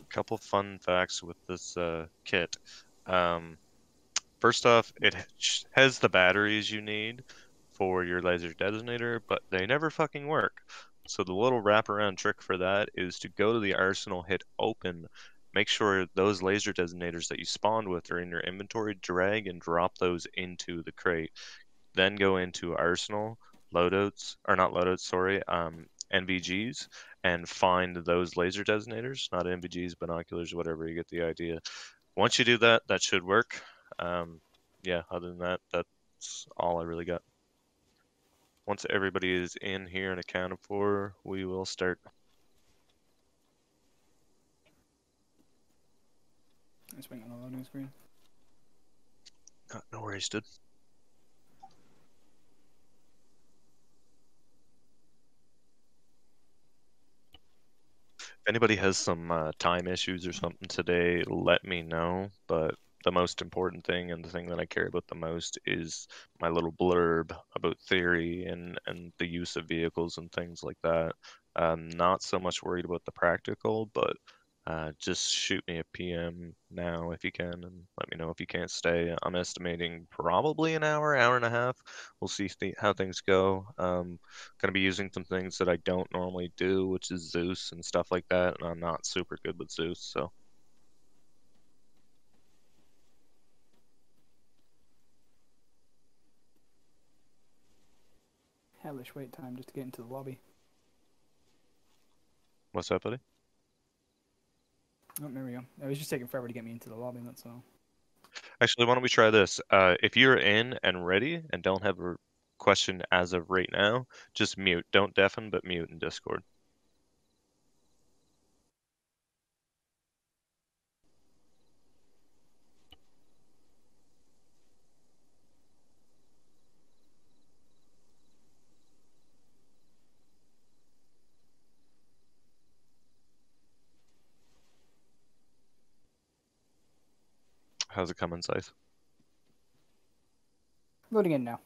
couple fun facts with this kit. Um, First off, it has the batteries you need for your laser detonator, but they never fucking work. So the little wraparound trick for that is to go to the arsenal, hit open, make sure those laser detonators that you spawned with are in your inventory, drag and drop those into the crate. Then go into arsenal, loadouts, or not loadouts, sorry, NVGs, and find those laser detonators, not NVGs, binoculars, whatever, you get the idea. Once you do that, that should work. Yeah, other than that, that's all I really got. Once everybody is in here and accounted for, we will start. Just waiting on the loading screen. No worries, dude. If anybody has some time issues or something today, let me know. But the most important thing and the thing that I care about the most is my little blurb about theory and the use of vehicles and things like that. Not so much worried about the practical, but just shoot me a PM now if you can, and let me know if you can't stay. I'm estimating probably an hour, hour and a half. We'll see how things go. Gonna be using some things that I don't normally do, which is Zeus and stuff like that, and I'm not super good with Zeus, so Hellish wait time just to get into the lobby. what's up, buddy? Oh, there we go. It was just taking forever to get me into the lobby, that's all. Actually, why don't we try this? If you're in and ready and don't have a question as of right now, just mute. Don't deafen, but mute in Discord. How's it coming, Scythe? Loading in now.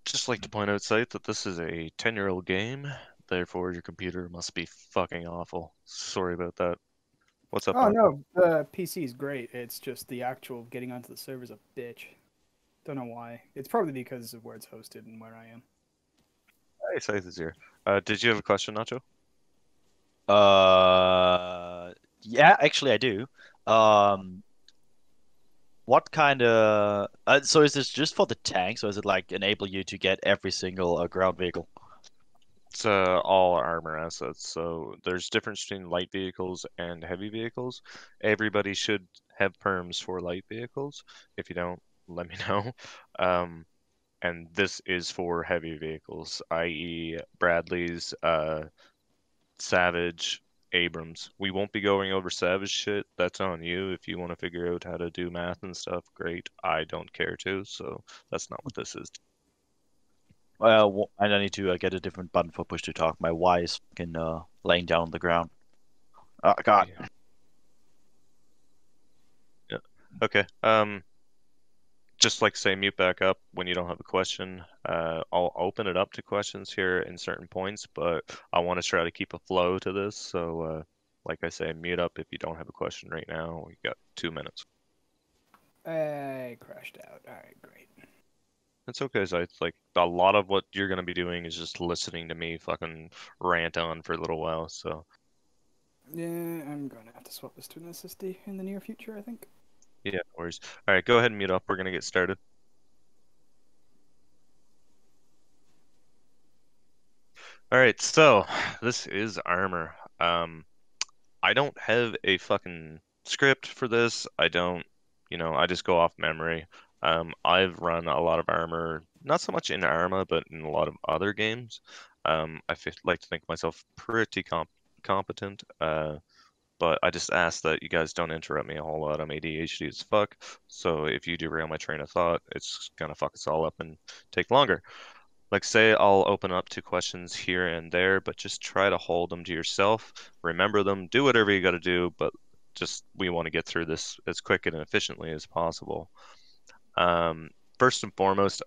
Just like to point out, Scythe, that this is a 10-year-old game, therefore your computer must be fucking awful. Sorry about that. What's up, Oh Nacho? no, the PC is great. It's just the actual getting onto the server is a bitch. Don't know why. It's probably because of where it's hosted and where I am. Hey, Scythe is here. Did you have a question, Nacho? Uh, yeah, actually I do. Um, what kind of so is this just for the tanks, or is it like enable you to get every single ground vehicle? It's all armor assets, so there's difference between light vehicles and heavy vehicles. Everybody should have perms for light vehicles. If you don't, let me know. Um, and this is for heavy vehicles, i.e., Bradley's, Savage, Abrams. We won't be going over Savage shit. That's on you. If you want to figure out how to do math and stuff, great. I don't care to, so that's not what this is. And I need to get a different button for push to talk. My Y is fucking laying down on the ground. Oh God. Yeah. Okay. Just like say mute back up when you don't have a question. I'll open it up to questions here in certain points, but I want to try to keep a flow to this. So, like I say, mute up if you don't have a question right now. We got 2 minutes. I crashed out. Alright, great. It's okay. So it's like a lot of what you're gonna be doing is just listening to me fucking rant on for a little while. So Yeah, I'm gonna have to swap this to an SSD in the near future, I think. yeah, no worries. All right, go ahead and mute up. We're gonna get started. All right, so this is armor. I don't have a fucking script for this. I don't, I just go off memory. I've run a lot of armor, not so much in Arma, but in a lot of other games. Like to think myself pretty competent. But I just ask that you guys don't interrupt me a whole lot. I'm ADHD as fuck, so if you derail my train of thought, it's gonna fuck us all up and take longer. Like, say I'll open up to questions here and there, but just try to hold them to yourself. Remember them, do whatever you got to do, but just we want to get through this as quick and efficiently as possible. Um, First and foremost,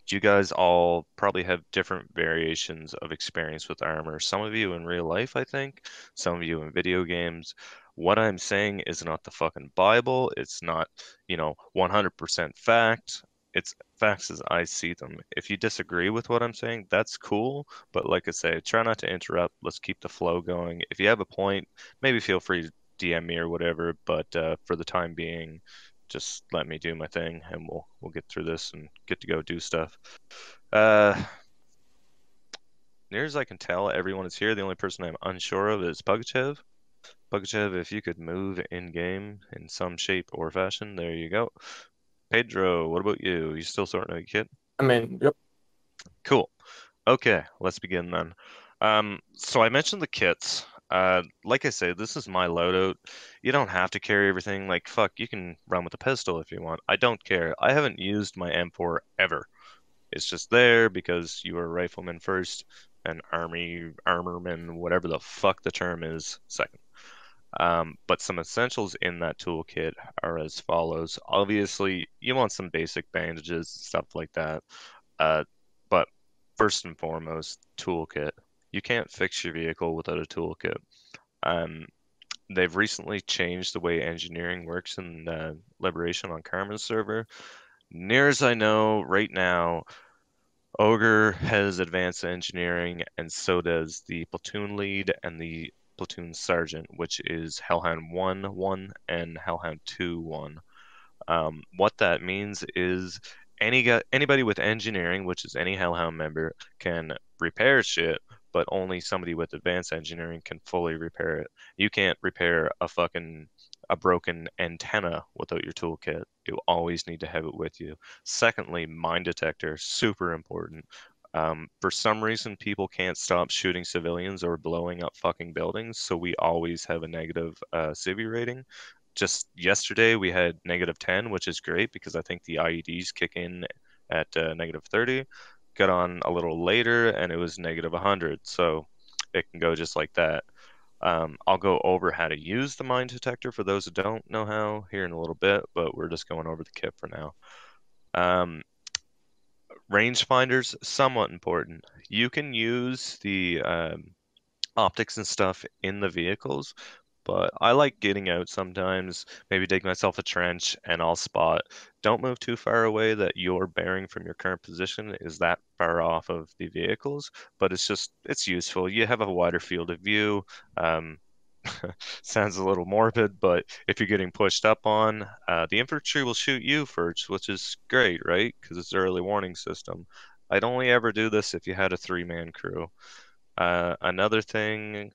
you guys all probably have different variations of experience with armor. Some of you in real life, I think, some of you in video games. What I'm saying is not the fucking Bible. It's not, 100% fact. It's facts as I see them. If you disagree with what I'm saying, that's cool. But like I say, try not to interrupt. Let's keep the flow going. If you have a point, maybe feel free to DM me or whatever. But for the time being, just let me do my thing and we'll get through this and get to go do stuff. Uh, Near as I can tell, everyone is here. The only person I'm unsure of is Pugachev. Pugachev, if you could move in game in some shape or fashion, there you go. Pedro, what about you? You still sorting out your kit? I mean, yep. Cool. Okay, let's begin then. So I mentioned the kits. Like I say, this is my loadout. You don't have to carry everything. Like, fuck, you can run with a pistol if you want. I don't care. I haven't used my M4 ever. It's just there because you were a rifleman first and armorman, whatever the fuck the term is, second. But some essentials in that toolkit are as follows. Obviously, you want some basic bandages, stuff like that. Uh, but first and foremost, toolkit. You can't fix your vehicle without a toolkit. Um, they've recently changed the way engineering works in Liberation on Carmen's server. Near as I know, right now, Ogre has advanced engineering, and so does the platoon lead and the platoon sergeant, which is Hellhound 1 1 and Hellhound 2 1. What that means is anybody with engineering, which is any Hellhound member, can repair shit, but only somebody with advanced engineering can fully repair it. You can't repair a broken antenna without your toolkit. You always need to have it with you. Secondly, mine detector, super important. For some reason, people can't stop shooting civilians or blowing up fucking buildings, so we always have a negative civvy rating. Just yesterday, we had -10, which is great because I think the IEDs kick in at -30. Got on a little later, and it was -100, so it can go just like that. I'll go over how to use the mine detector for those who don't know how here in a little bit, but we're just going over the kit for now. Um, Rangefinders, somewhat important. You can use the optics and stuff in the vehicles, but I like getting out sometimes, maybe dig myself a trench and I'll spot. Don't move too far away that your bearing from your current position is that far off of the vehicles, but it's useful. You have a wider field of view. Um, Sounds a little morbid, but if you're getting pushed up on, the infantry will shoot you first, which is great, right? Because it's an early warning system. I'd only ever do this if you had a three-man crew. Another thing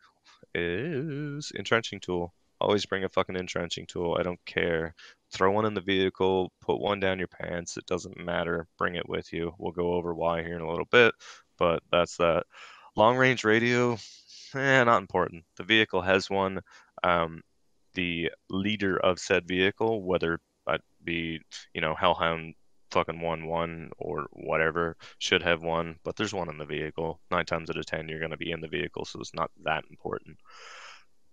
is entrenching tool. Always bring a fucking entrenching tool. I don't care. Throw one in the vehicle, put one down your pants. It doesn't matter. Bring it with you. We'll go over why here in a little bit, but that's that. Long range radio, not important. The vehicle has one. Um, the leader of said vehicle, whether that be, Hellhound fucking 1 1 or whatever, should have one, but there's one in the vehicle. 9 times out of 10, you're going to be in the vehicle, so it's not that important.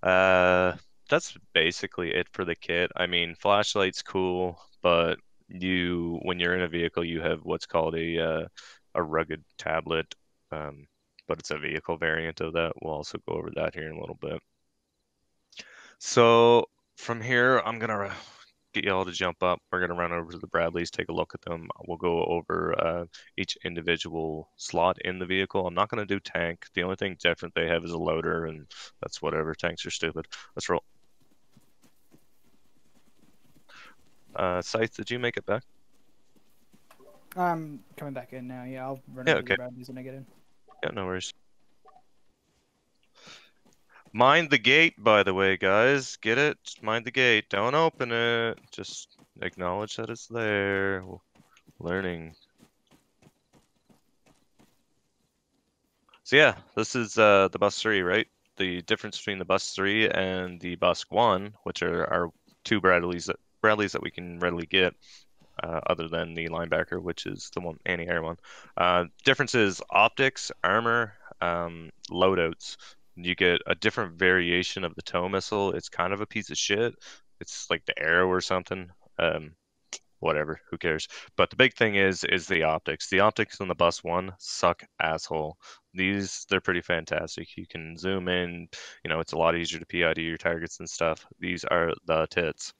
Uh, that's basically it for the kit. I mean, flashlight's cool, but when you're in a vehicle, you have what's called a rugged tablet, but it's a vehicle variant of that. We'll also go over that here in a little bit. So from here, I'm gonna get you all to jump up. We're gonna run over to the Bradleys, take a look at them. We'll go over each individual slot in the vehicle. I'm not gonna do tank. The only thing different they have is a loader, and that's whatever. Tanks are stupid. Let's roll. Scythe, did you make it back? I'm coming back in now. Yeah, I'll run Yeah, over to okay. the Bradleys when I get in. Yeah, no worries. Mind the gate, by the way, guys. Get it? Just mind the gate. Don't open it. Just acknowledge that it's there. Learning. So yeah, this is the bus 3, right? The difference between the bus 3 and the bus 1, which are our two Bradleys that we can readily get, other than the linebacker, which is the one anti-air one. Difference is optics, armor, loadouts. You get a different variation of the tow missile. It's kind of a piece of shit. It's like the arrow or something. Whatever, who cares? But the big thing is the optics. The optics on the bus 1 suck asshole. They're pretty fantastic. You can zoom in, it's a lot easier to PID your targets and stuff. These are the tits.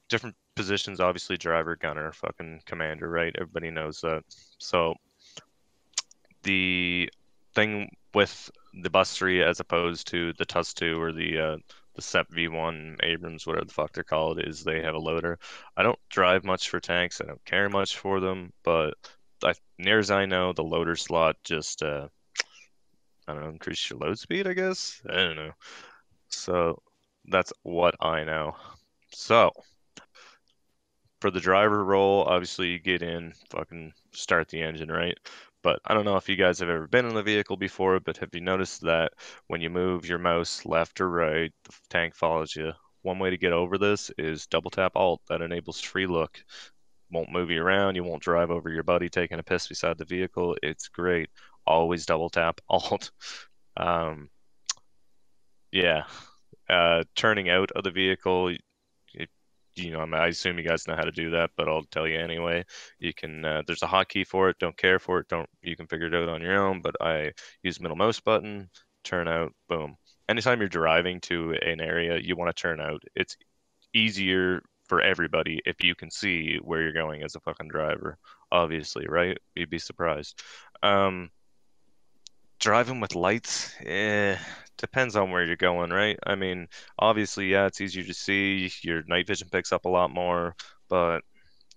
Different positions, obviously driver, gunner, fucking commander, right? Everybody knows that. So the thing with the bus 3 as opposed to the TUS 2 or the SEP V1 Abrams, whatever the fuck they're called, is they have a loader. I don't drive much for tanks. I don't care much for them, but near as I know, the loader slot just I don't know, increase your load speed, I guess. I don't know. So that's what I know. So for the driver role, obviously you get in, fucking start the engine, right? But I don't know if you guys have ever been in the vehicle before, but have you noticed that when you move your mouse left or right, the tank follows you? One way to get over this is double tap Alt. That enables free look. Won't move you around. You won't drive over your buddy taking a piss beside the vehicle. It's great. Always double tap Alt. Um, yeah. Turning out of the vehicle, I assume you guys know how to do that, but I'll tell you anyway. You can, there's a hotkey for it. Don't care for it. You can figure it out on your own, but I use middle mouse button, turn out, boom. Anytime you're driving to an area you want to turn out, it's easier for everybody if you can see where you're going as a fucking driver. Obviously, right? You'd be surprised. Um, Driving with lights, depends on where you're going, right? I mean, obviously, yeah, it's easier to see. Your night vision picks up a lot more, but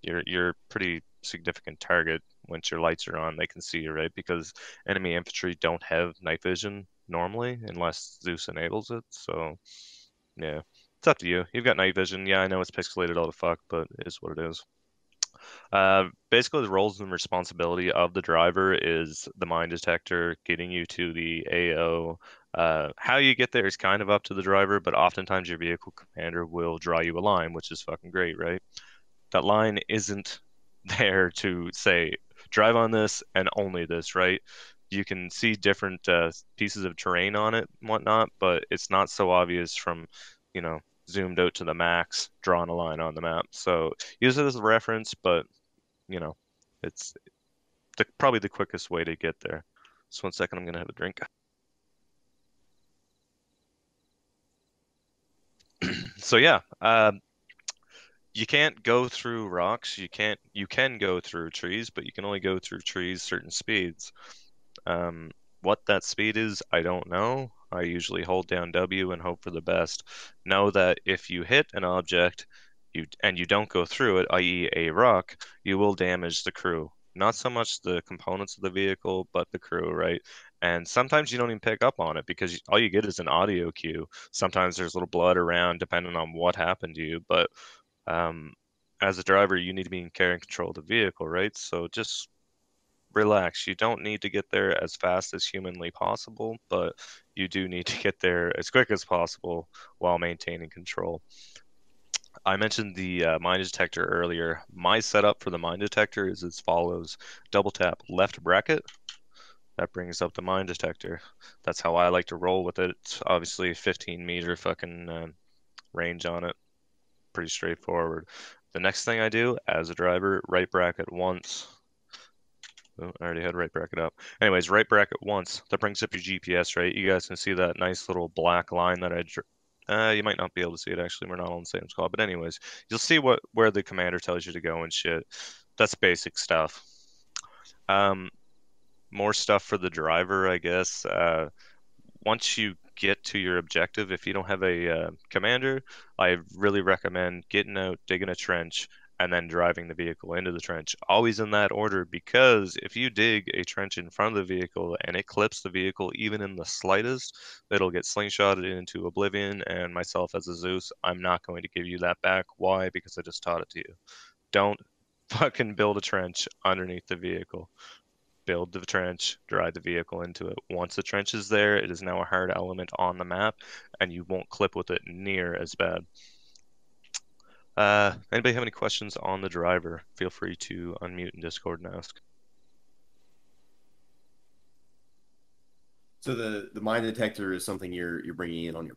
you're a pretty significant target once your lights are on. They can see you, right? Because enemy infantry don't have night vision normally, unless Zeus enables it. So, yeah, it's up to you. You've got night vision. Yeah, I know it's pixelated all the fuck, but it is what it is. Basically, the roles and responsibility of the driver is the mine detector, getting you to the AO. How you get there is kind of up to the driver, but oftentimes your vehicle commander will draw you a line, which is fucking great, right? That line isn't there to say, drive on this and only this, right? You can see different pieces of terrain on it and whatnot, but it's not so obvious from, you know, zoomed out to the max, drawing a line on the map. So use it as a reference, but you know, it's probably the quickest way to get there. Just 1 second, I'm gonna have a drink. So yeah, you can't go through rocks. You can go through trees, but you can only go through trees certain speeds. Um, what that speed is, I don't know. I usually hold down W and hope for the best. Know that if you hit an object, you don't go through it, i.e. a rock, you will damage the crew. Not so much the components of the vehicle, but the crew, right? And sometimes you don't even pick up on it because all you get is an audio cue. Sometimes there's little blood around, depending on what happened to you. But um, as a driver, you need to be in care and control of the vehicle, right? So just relax. You don't need to get there as fast as humanly possible, but you do need to get there as quick as possible while maintaining control. I mentioned the mine detector earlier. My setup for the mine detector is as follows. Double tap left bracket. That brings up the mine detector. That's how I like to roll with it. It's obviously 15-meter fucking range on it. Pretty straightforward. The next thing I do as a driver, right bracket once. Oh, I already had right bracket up. Anyways, right bracket once. That brings up your GPS, right? You guys can see that nice little black line that You might not be able to see it actually. We're not on the same squad, but anyways, you'll see where the commander tells you to go and shit. That's basic stuff. Um, More stuff for the driver, I guess. Once you get to your objective, if you don't have a commander, I really recommend getting out, digging a trench, and then driving the vehicle into the trench. Always in that order, because if you dig a trench in front of the vehicle and it clips the vehicle even in the slightest, it'll get slingshotted into oblivion. And myself as a Zeus, I'm not going to give you that back. Why? Because I just taught it to you. Don't fucking build a trench underneath the vehicle. Build the trench, drive the vehicle into it. Once the trench is there, it is now a hard element on the map, and you won't clip with it near as bad. Anybody have any questions on the driver? Feel free to unmute in Discord and ask. So the mine detector is something you're bringing in on your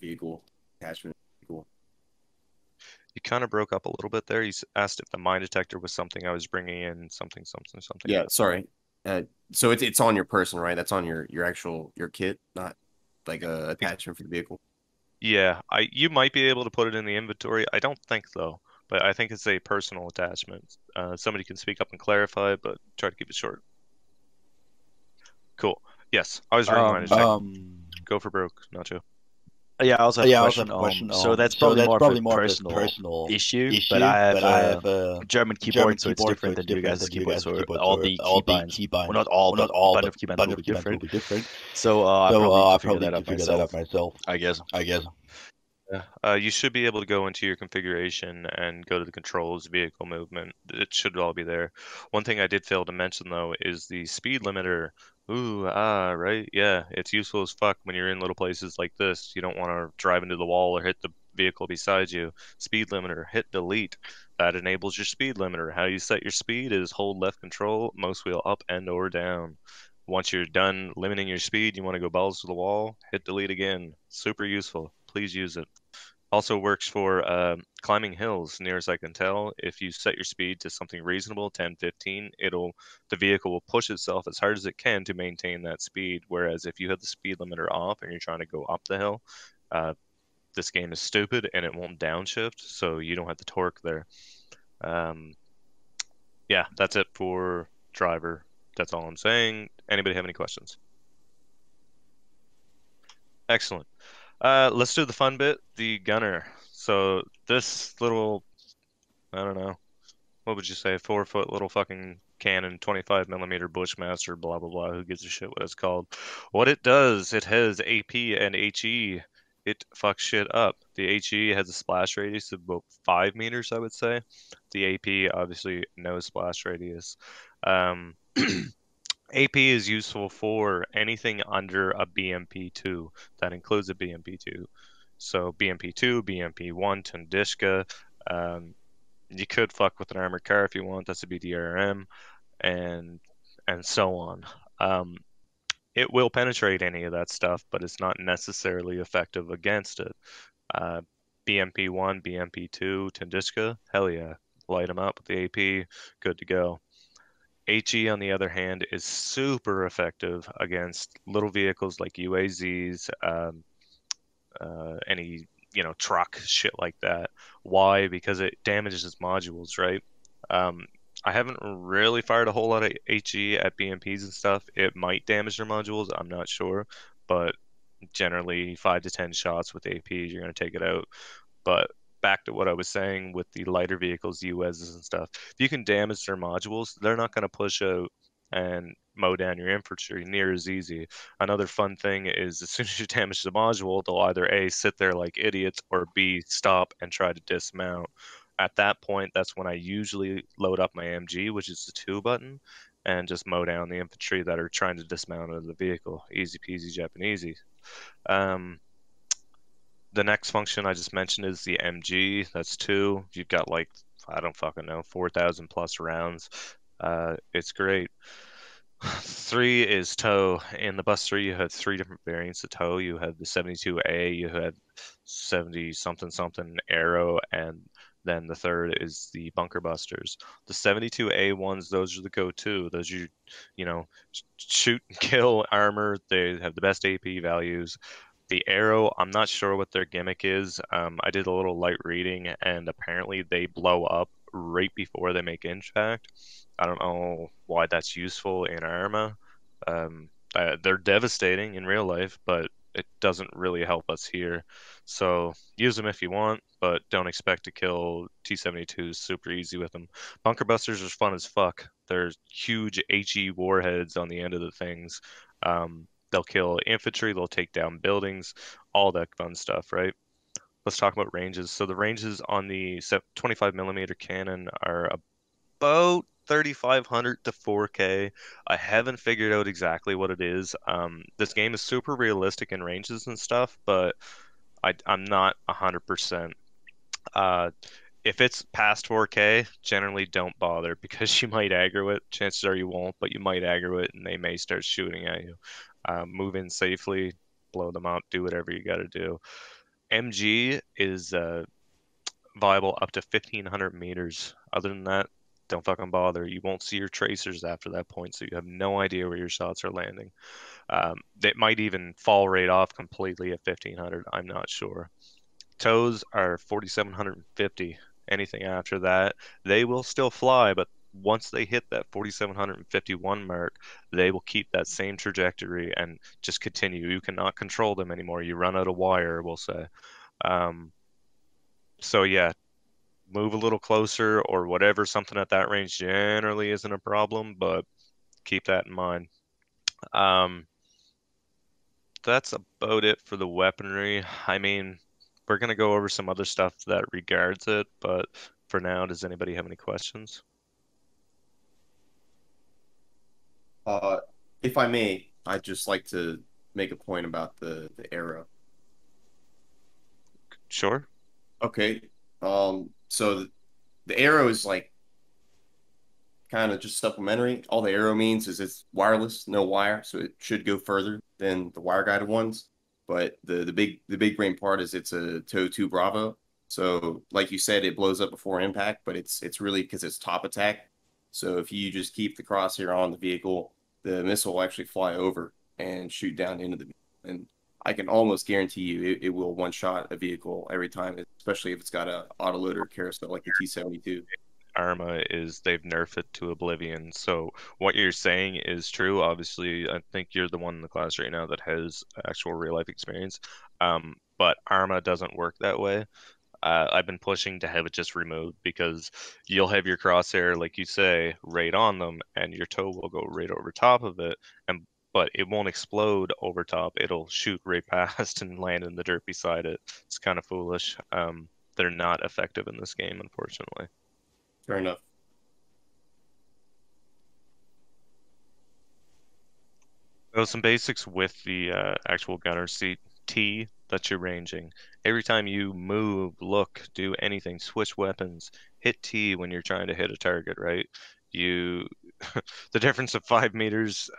vehicle attachment vehicle. You kind of broke up a little bit there. You asked if the mine detector was something I was bringing in, something. Yeah, sorry. So it's on your person, right? That's on your your kit, not like a attachment for the vehicle. Yeah, you might be able to put it in the inventory. I don't think though, but I think it's a personal attachment. Somebody can speak up and clarify, but try to keep it short. Cool. Yes, I was reminded. Go for broke, Nacho. Yeah, I also have a question. So that's probably more of a personal issue, but I have a German keyboard, so it's different than you guys' keyboard. So all the keybinds, well, not all, but a bunch of keybinds will be different. So I probably need to figure that out myself. I guess. Yeah. You should be able to go into your configuration and go to the controls, vehicle movement. It should all be there. One thing I did fail to mention though is the speed limiter. Ooh, right. Yeah, it's useful as fuck when you're in little places like this. You don't want to drive into the wall or hit the vehicle beside you. Speed limiter, hit delete. That enables your speed limiter. How you set your speed is hold left control, mouse wheel up and or down. Once you're done limiting your speed, you want to go balls to the wall, hit delete again. Super useful. Please use it. Also works for climbing hills, near as I can tell. If you set your speed to something reasonable, 10, 15, the vehicle will push itself as hard as it can to maintain that speed. Whereas if you have the speed limiter off and you're trying to go up the hill, this game is stupid and it won't downshift, so you don't have the torque there. Yeah, that's it for driver. That's all I'm saying. Anybody have any questions? Excellent. Let's do the fun bit, the gunner. So this little, I don't know, what would you say, 4-foot little fucking cannon, 25mm Bushmaster, blah blah blah. Who gives a shit what it's called? What it does, it has AP and HE. It fucks shit up. The HE has a splash radius of about 5 meters, I would say. The AP obviously no splash radius. AP is useful for anything under a BMP2. That includes a BMP2. So BMP2, BMP1, Tundishka. You could fuck with an armored car if you want. That's a BDRM, and so on. It will penetrate any of that stuff, but it's not necessarily effective against it. BMP1, BMP2, Tundishka, hell yeah, light them up with the AP, good to go. HE, on the other hand, is super effective against little vehicles like UAZs, any truck shit like that. Why? Because it damages modules, right? I haven't really fired a whole lot of HE at BMPs and stuff. It might damage their modules, I'm not sure, but generally 5 to 10 shots with APs, you're going to take it out. But back to what I was saying with the lighter vehicles, USs and stuff, if you can damage their modules, they're not going to push out and mow down your infantry near as easy. Another fun thing is as soon as you damage the module, they'll either A, sit there like idiots, or B, stop and try to dismount. At that point, that's when I usually load up my MG, which is the 2 button, and just mow down the infantry that are trying to dismount out of the vehicle. Easy peasy Japanesey. The next function I just mentioned is the MG. That's 2. You've got like, I don't fucking know, 4,000 plus rounds. It's great. 3 is tow. In the bus 3, you have 3 different variants of tow. You have the 72A, you have 70 something something arrow, and then the third is the bunker busters. The 72A ones, those are the go-to. Those are, shoot and kill armor. They have the best AP values. The arrow, I'm not sure what their gimmick is. I did a little light reading, and apparently they blow up right before they make impact. I don't know why that's useful in Arma. They're devastating in real life, but it doesn't really help us here. So use them if you want, but don't expect to kill T-72s super easy with them. Bunker busters are fun as fuck. There's huge HE warheads on the end of the things. They'll kill infantry, they'll take down buildings, all that fun stuff, right? Let's talk about ranges. So the ranges on the 25 millimeter cannon are about 3500 to 4K. I haven't figured out exactly what it is. This game is super realistic in ranges and stuff, but I'm not 100%. Uh, if it's past 4K, generally don't bother because you might aggro it. Chances are you won't, but you might aggro it and they may start shooting at you. Move in safely, blow them up, do whatever you got to do. MG is viable up to 1500 meters. Other than that, don't fucking bother. You won't see your tracers after that point, so you have no idea where your shots are landing. They might even fall right off completely at 1500. I'm not sure. Toes are 4750. Anything after that, they will still fly, but once they hit that 4751 mark, they will keep that same trajectory and just continue. You cannot control them anymore. You run out of wire, we'll say. So yeah, move a little closer or whatever. Something at that range generally isn't a problem, but keep that in mind. That's about it for the weaponry. I mean, we're gonna go over some other stuff that regards it, but for now, does anybody have any questions? If I may, I'd just like to make a point about the arrow. Sure. Okay. So the arrow is like kind of just supplementary. All the arrow means is it's wireless, no wire, so it should go further than the wire guided ones. But the big brain part is it's a TOW 2 Bravo. So like you said, it blows up before impact, but it's really because it's top attack. So if you just keep the crosshair on the vehicle, the missile will actually fly over and shoot down into the vehicle. And I can almost guarantee you it will one shot a vehicle every time, especially if it's got a autoloader carousel like the T-72. Arma is they've nerfed it to oblivion. So what you're saying is true. Obviously, I think you're the one in the class right now that has actual real life experience. But Arma doesn't work that way. I've been pushing to have it just removed because you'll have your crosshair, like you say, right on them, and your toe will go right over top of it, and but it won't explode over top. It'll shoot right past and land in the dirt beside it. It's kind of foolish. They're not effective in this game, unfortunately. Fair enough. So some basics with the actual gunner seat. T, that's your ranging. Every time you move, look, do anything, switch weapons, hit T when you're trying to hit a target, right? You, the difference of 5 meters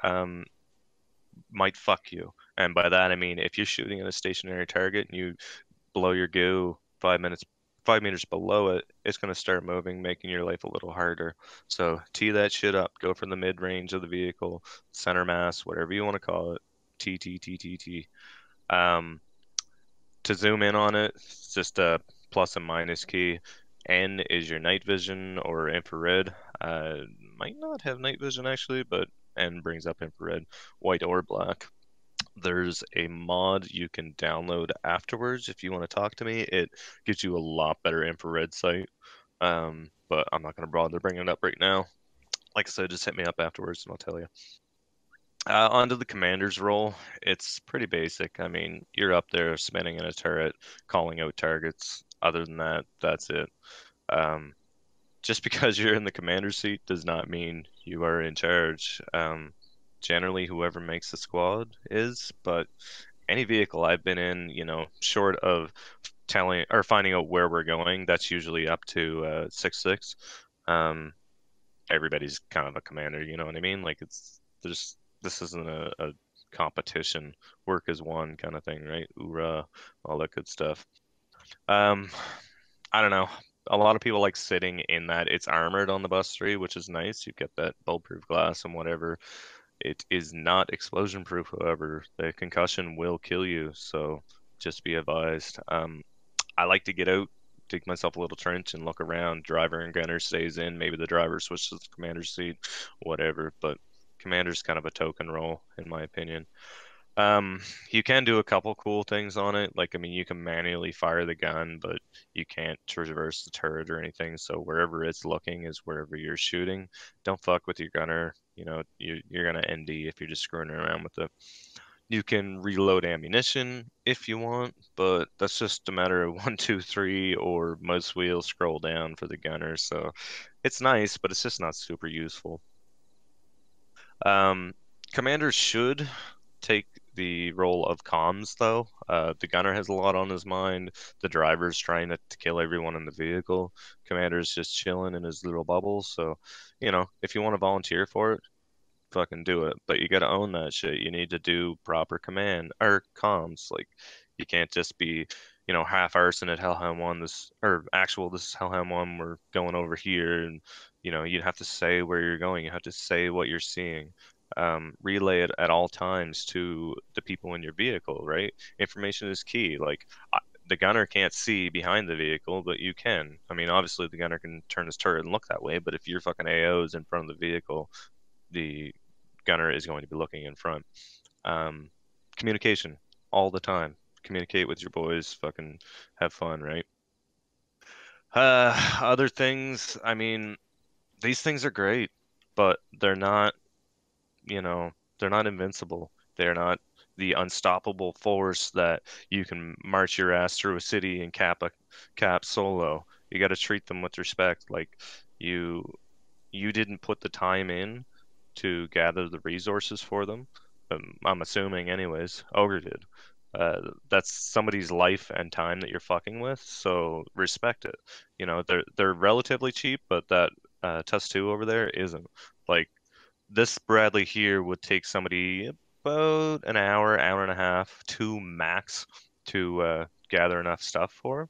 might fuck you. And by that I mean if you're shooting at a stationary target and you blow your goo 5 meters below it, it's going to start moving, making your life a little harder. So tee that shit up. Go from the mid range of the vehicle, center mass, whatever you want to call it. T T T T T. Um, to zoom in on it, it's just a plus and minus key. N is your night vision or infrared. Might not have night vision actually, but N brings up infrared, white or black. There's a mod you can download afterwards if you want to talk to me. It gives you a lot better infrared sight. But I'm not going to bother bringing it up right now. Like I said, just hit me up afterwards and I'll tell you. Onto the commander's role. It's pretty basic. I mean, you're up there spinning in a turret, calling out targets. Other than that, that's it. Um, just because you're in the commander's seat does not mean you are in charge. Generally, whoever makes the squad is, but any vehicle I've been in, short of telling or finding out where we're going, that's usually up to 6-6. Everybody's kind of a commander, you know what I mean? Like this isn't a competition. Work as one kind of thing, right? Hoorah, all that good stuff. I don't know. A lot of people like sitting in that. It's armored on the bus 3, which is nice. You get that bulletproof glass and whatever. It is not explosion proof, however. The concussion will kill you, so just be advised. I like to get out, dig myself a little trench, and look around. Driver and gunner stays in. Maybe the driver switches to the commander's seat, whatever. But commander's kind of a token role, in my opinion. You can do a couple cool things on it. Like, I mean, you can manually fire the gun, but you can't traverse the turret or anything. So wherever it's looking is wherever you're shooting. Don't fuck with your gunner. You know, you're gonna ND if you're just screwing around with it. You can reload ammunition if you want, but that's just a matter of 1, 2, 3 or mouse wheel scroll down for the gunner. So it's nice, but it's just not super useful. Commanders should take the role of comms, though. The gunner has a lot on his mind. The driver's trying to kill everyone in the vehicle. Commander's just chilling in his little bubble. So, you know, if you want to volunteer for it, fucking do it. But you got to own that shit. You need to do proper command or comms. Like, you can't just be, you know, half arson at Hellhound 1. This is Hellhound 1. We're going over here, and you know, you have to say where you're going. You have to say what you're seeing. Relay it at all times to the people in your vehicle, right? Information is key. Like, the gunner can't see behind the vehicle, but you can. I mean, obviously the gunner can turn his turret and look that way, but if your fucking AO is in front of the vehicle, the gunner is going to be looking in front. Communication all the time. Communicate with your boys. Fucking have fun, right? Other things, I mean, these things are great, but they're not, you know, they're not invincible. They're not the unstoppable force that you can march your ass through a city and cap solo. You got to treat them with respect. Like, you didn't put the time in to gather the resources for them. I'm assuming, anyways. Ogre did. That's somebody's life and time that you're fucking with, so respect it. You know, they're relatively cheap, but that Tusk 2 over there isn't. Like, this Bradley here would take somebody about an hour, hour and a half, 2 max to gather enough stuff for,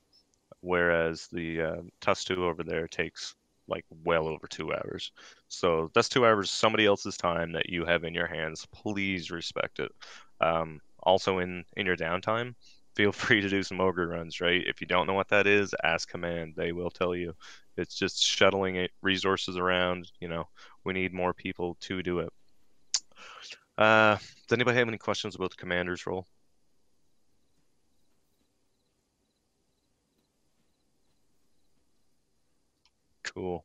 whereas the Tusk 2 over there takes like well over 2 hours. So that's 2 hours somebody else's time that you have in your hands. Please respect it. Also, in your downtime, feel free to do some ogre runs, right? If you don't know what that is, ask command. They will tell you. It's just shuttling resources around. You know, we need more people to do it. Does anybody have any questions about the commander's role? Cool.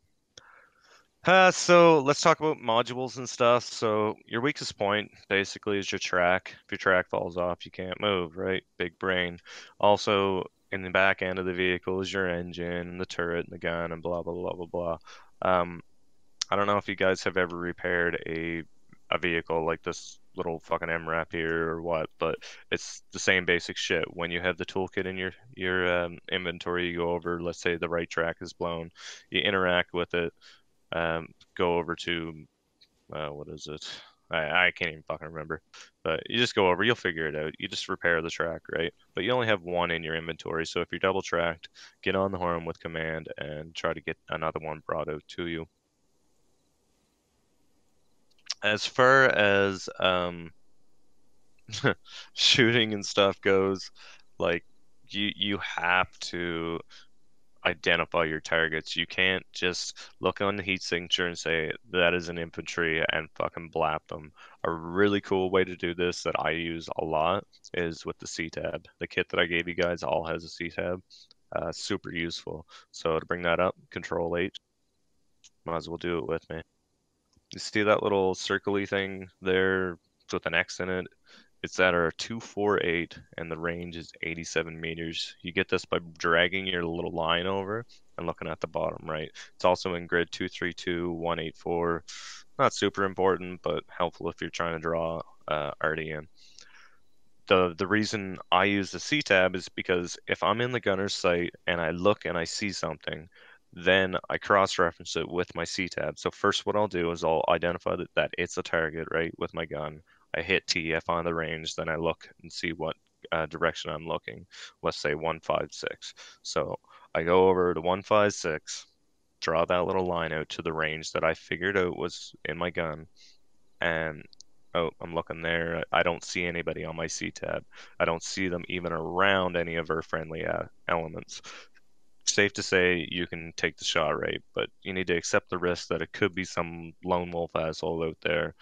So let's talk about modules and stuff. So your weakest point basically is your track. If your track falls off, you can't move, right? Big brain. Also, in the back end of the vehicle is your engine, and the turret, and the gun, and blah blah blah blah blah. I don't know if you guys have ever repaired a vehicle like this little fucking MRAP here or what, but it's the same basic shit. When you have the toolkit in your inventory, you go over, let's say the right track is blown, you interact with it, go over to what is it? I can't even fucking remember. But you just go over, you'll figure it out. You just repair the track, right? But you only have one in your inventory, so if you're double tracked, get on the horn with command and try to get another one brought out to you. As far as shooting and stuff goes, like, you have to identify your targets. You can't just look on the heat signature and say that is an infantry and fucking blap them. A really cool way to do this that I use a lot is with the C-tab. The kit that I gave you guys all has a C-tab. Super useful. So to bring that up, Control H. Might as well do it with me. You see that little circly thing there with an X in it? It's at our 248 and the range is 87 meters. You get this by dragging your little line over and looking at the bottom right. It's also in grid 232, 184. Not super important, but helpful if you're trying to draw RDM. The reason I use the C-tab is because if I'm in the gunner's sight and I look and I see something, then I cross-reference it with my C-tab. So first what I'll do is I'll identify that it's a target, right, with my gun. I hit TF on the range, then I look and see what direction I'm looking. Let's say 156. So I go over to 156, draw that little line out to the range that I figured out was in my gun, and Oh, I'm looking there. I don't see anybody on my C tab. I don't see them even around any of our friendly elements. Safe to say you can take the shot rate, but you need to accept the risk that it could be some lone wolf asshole out there.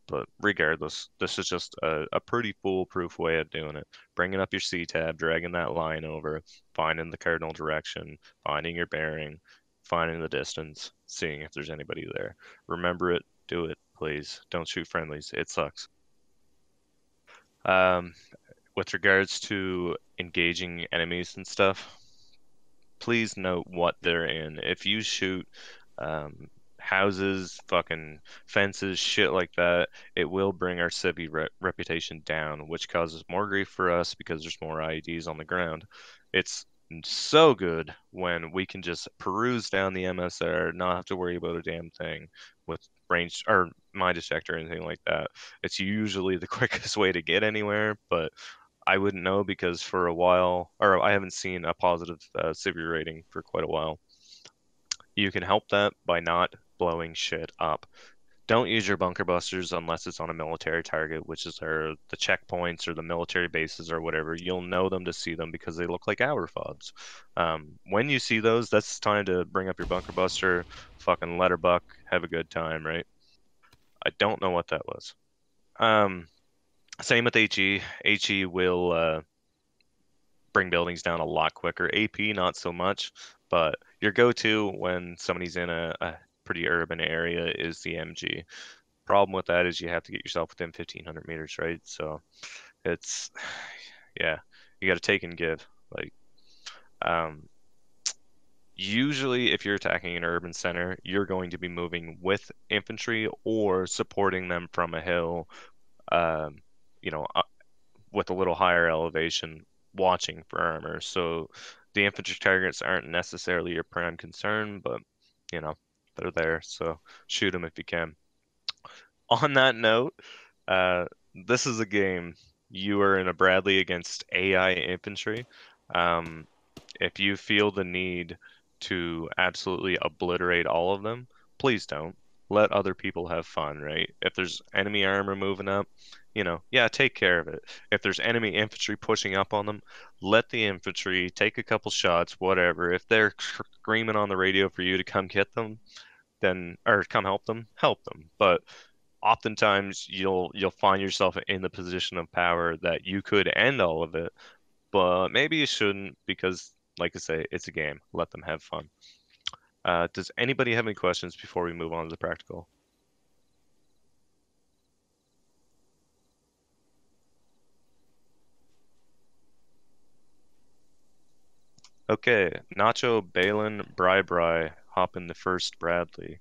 But regardless, this is just a pretty foolproof way of doing it. Bringing up your C tab, dragging that line over, finding the cardinal direction, finding your bearing, finding the distance, seeing if there's anybody there. Remember it, do it, please. Don't shoot friendlies. It sucks. With regards to engaging enemies and stuff, please note what they're in. If you shoot houses, fucking fences, shit like that, it will bring our civvy reputation down, which causes more grief for us because there's more IEDs on the ground. It's so good when we can just peruse down the MSR, not have to worry about a damn thing with range or mine detector or anything like that. It's usually the quickest way to get anywhere, but I wouldn't know because for a while, or I haven't seen a positive civvy rating for quite a while. You can help that by not blowing shit up. Don't use your bunker busters unless it's on a military target, which is the checkpoints or the military bases or whatever. You'll know them to see them because they look like hour fobs. When you see those, that's time to bring up your bunker buster, fucking let her buck, have a good time, right? I don't know what that was. Same with HE. HE will bring buildings down a lot quicker. AP, not so much, but your go-to when somebody's in a pretty urban area is the MG. Problem with that is you have to get yourself within 1,500 meters, right? So it's, yeah, you got to take and give. Like, usually if you're attacking an urban center, you're going to be moving with infantry or supporting them from a hill, with a little higher elevation, watching for armor. So the infantry targets aren't necessarily your prime concern, but they're there, so shoot them if you can. On that note, this is a game. You are in a Bradley against AI infantry. If you feel the need to absolutely obliterate all of them, please don't. Let other people have fun, right? If there's enemy armor moving up, yeah, take care of it. If there's enemy infantry pushing up on them, let the infantry take a couple shots, whatever. If they're screaming on the radio for you to come get them, or come help them, help them. But oftentimes you'll find yourself in the position of power that you could end all of it, but maybe you shouldn't because, like I say, it's a game. Let them have fun. Does anybody have any questions before we move on to the practical? Okay, Nacho, Balin, Bri, hop in the first Bradley.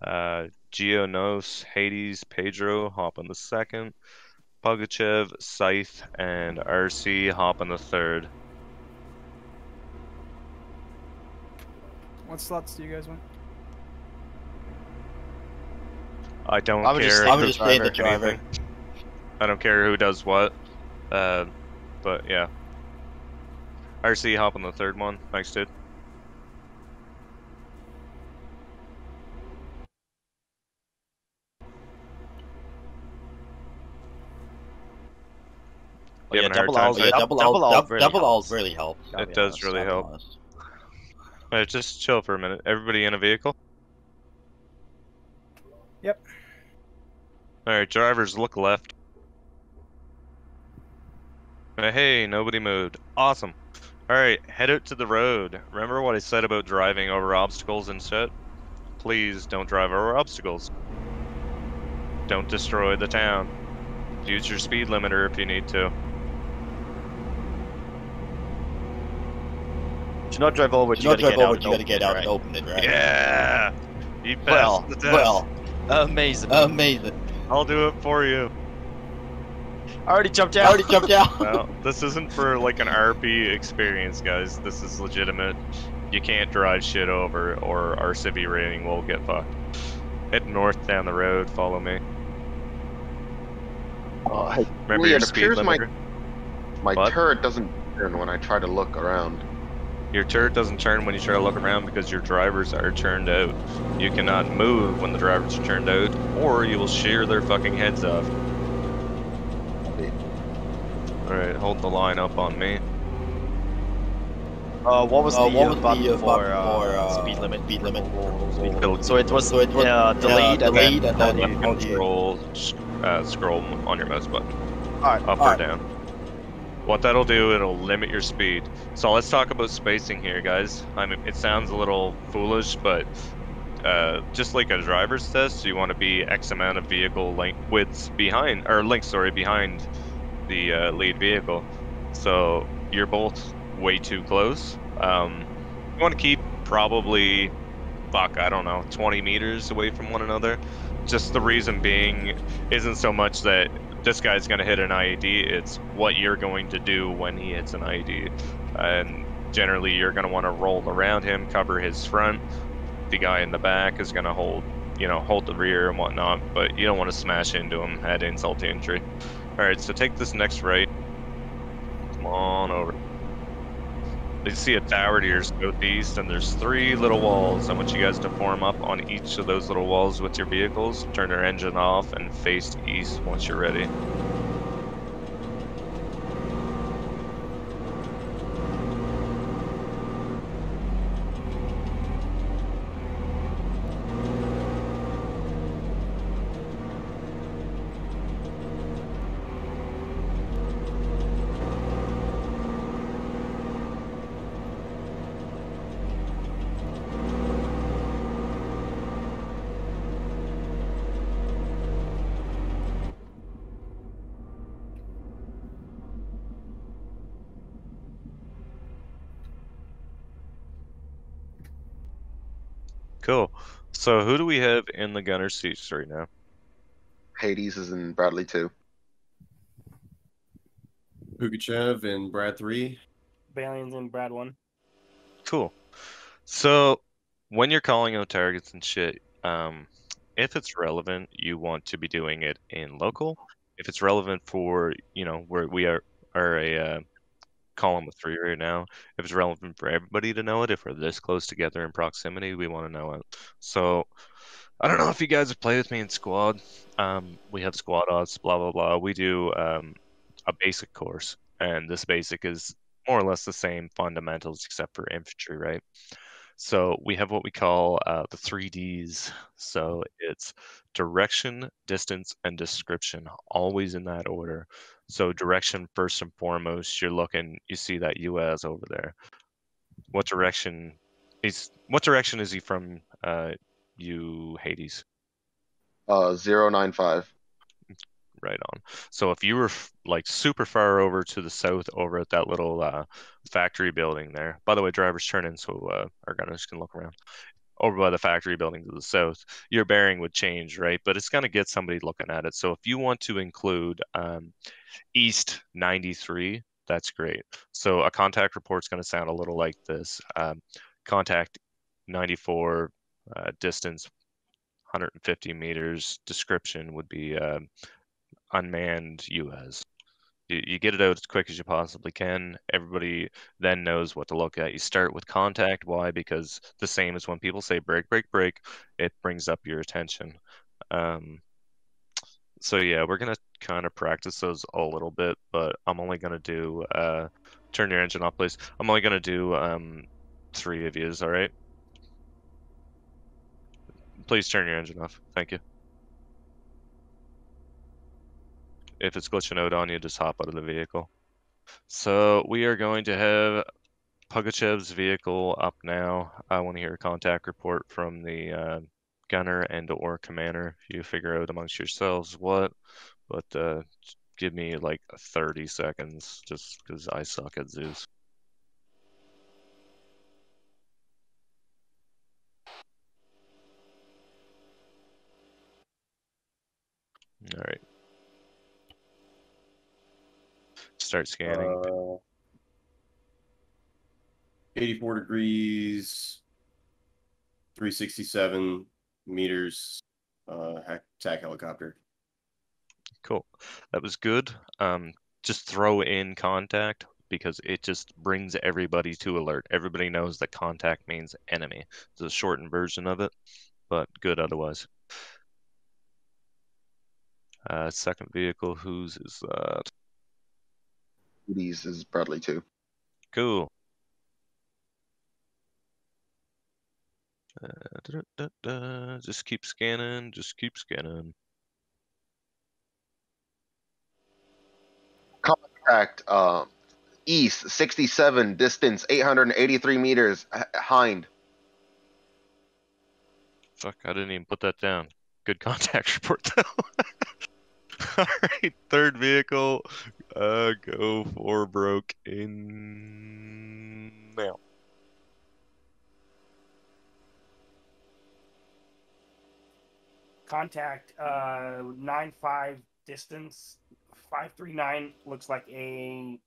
Geonos, Hades, Pedro, hop in the second. Pugachev, Scythe, and RC hop in the third. What slots do you guys want? I don't care. I'm just staying the driver. I don't care who does what. But yeah. RC, hop on the third one. Thanks, dude. Yeah, double L's really help. It does really help. Alright, just chill for a minute. Everybody in a vehicle? Yep. Alright, drivers, look left. Hey, nobody moved. Awesome. Alright, head out to the road. Remember what I said about driving over obstacles and shit? Please don't drive over obstacles. Don't destroy the town. Use your speed limiter if you need to. Do not drive over. You gotta get out and open it, right? Yeah. You passed the test. Well, amazing. I'll do it for you. I already jumped out. Well, this isn't for like an RP experience, guys. This is legitimate. You can't drive shit over, or our civvy rating will get fucked. Head north down the road. Follow me. Remember your speed limiter? My turret doesn't turn when I try to look around. Your turret doesn't turn when you try to look around because your drivers are turned out. You cannot move when the drivers are turned out, or you will shear their fucking heads off. Alright, hold the line up on me. What was the button for speed limit? Speed limit. So it was delete and then how do you scroll on your mouse button. Alright. Up or down. What that'll do, it'll limit your speed. So let's talk about spacing here, guys. I mean, it sounds a little foolish, but just like a driver's test, you want to be X amount of vehicle widths behind, or length, sorry, behind the lead vehicle. So you're both way too close. You want to keep probably, I don't know, 20 meters away from one another. Just the reason being isn't so much that this guy's going to hit an IED, it's what you're going to do when he hits an IED. And generally, you're going to want to roll around him, cover his front. The guy in the back is going to hold the rear and whatnot, but you don't want to smash into him, add insult to injury. Alright, so take this next right. Come on over. You see a tower to your southeast, and there's 3 little walls. I want you guys to form up on each of those little walls with your vehicles. Turn your engine off and face east once you're ready. Cool. So who do we have in the gunner seats right now? Hades is in Bradley 2. Pugachev in Brad 3. Balian's in Brad 1. Cool. So when you're calling out targets and shit, if it's relevant, you want to be doing it in local. If it's relevant for, where we are a column of 3 right now, if it's relevant for everybody to know it, if we're this close together in proximity, we want to know it. So I don't know if you guys have played with me in squad. We have squad odds, blah blah blah. We do a basic course, and this basic is more or less the same fundamentals except for infantry, right? So we have what we call the 3Ds. So it's direction, distance, and description, always in that order. So direction, first and foremost, you see that US over there. What direction is he from, you Hades? 095. Right on. So if you were like super far over to the south, over at that little factory building there. By the way, drivers turn in so our gunners can look around. Over by the factory building to the south, your bearing would change, right? But it's going to get somebody looking at it. So if you want to include East 93, that's great. So a contact report is going to sound a little like this. Contact 94, distance 150 meters, description would be unmanned US. You get it out as quick as you possibly can. Everybody then knows what to look at. You start with contact. Why? Because the same as when people say break, break, break, it brings up your attention. So yeah, we're gonna kind of practice those a little bit, but I'm only gonna do turn your engine off, please. I'm only gonna do 3 of yous, all right? Please turn your engine off. Thank you. If it's glitching out on you, just hop out of the vehicle. So we are going to have Pugachev's vehicle up now. I want to hear a contact report from the gunner and or commander. You figure out amongst yourselves what, but give me like 30 seconds just because I suck at Zeus. All right. Start scanning. 84 degrees, 367 meters, attack helicopter. Cool. That was good. Just throw in contact because it just brings everybody to alert. Everybody knows that contact means enemy. It's a shortened version of it, but good otherwise. Second vehicle, whose is that? These is Bradley too. Cool. Just keep scanning. Just keep scanning. Contact east 67, distance 883 meters, Hind. Fuck, I didn't even put that down. Good contact report though. All right, third vehicle. Go for broke in now. Contact 95 distance 539 looks like a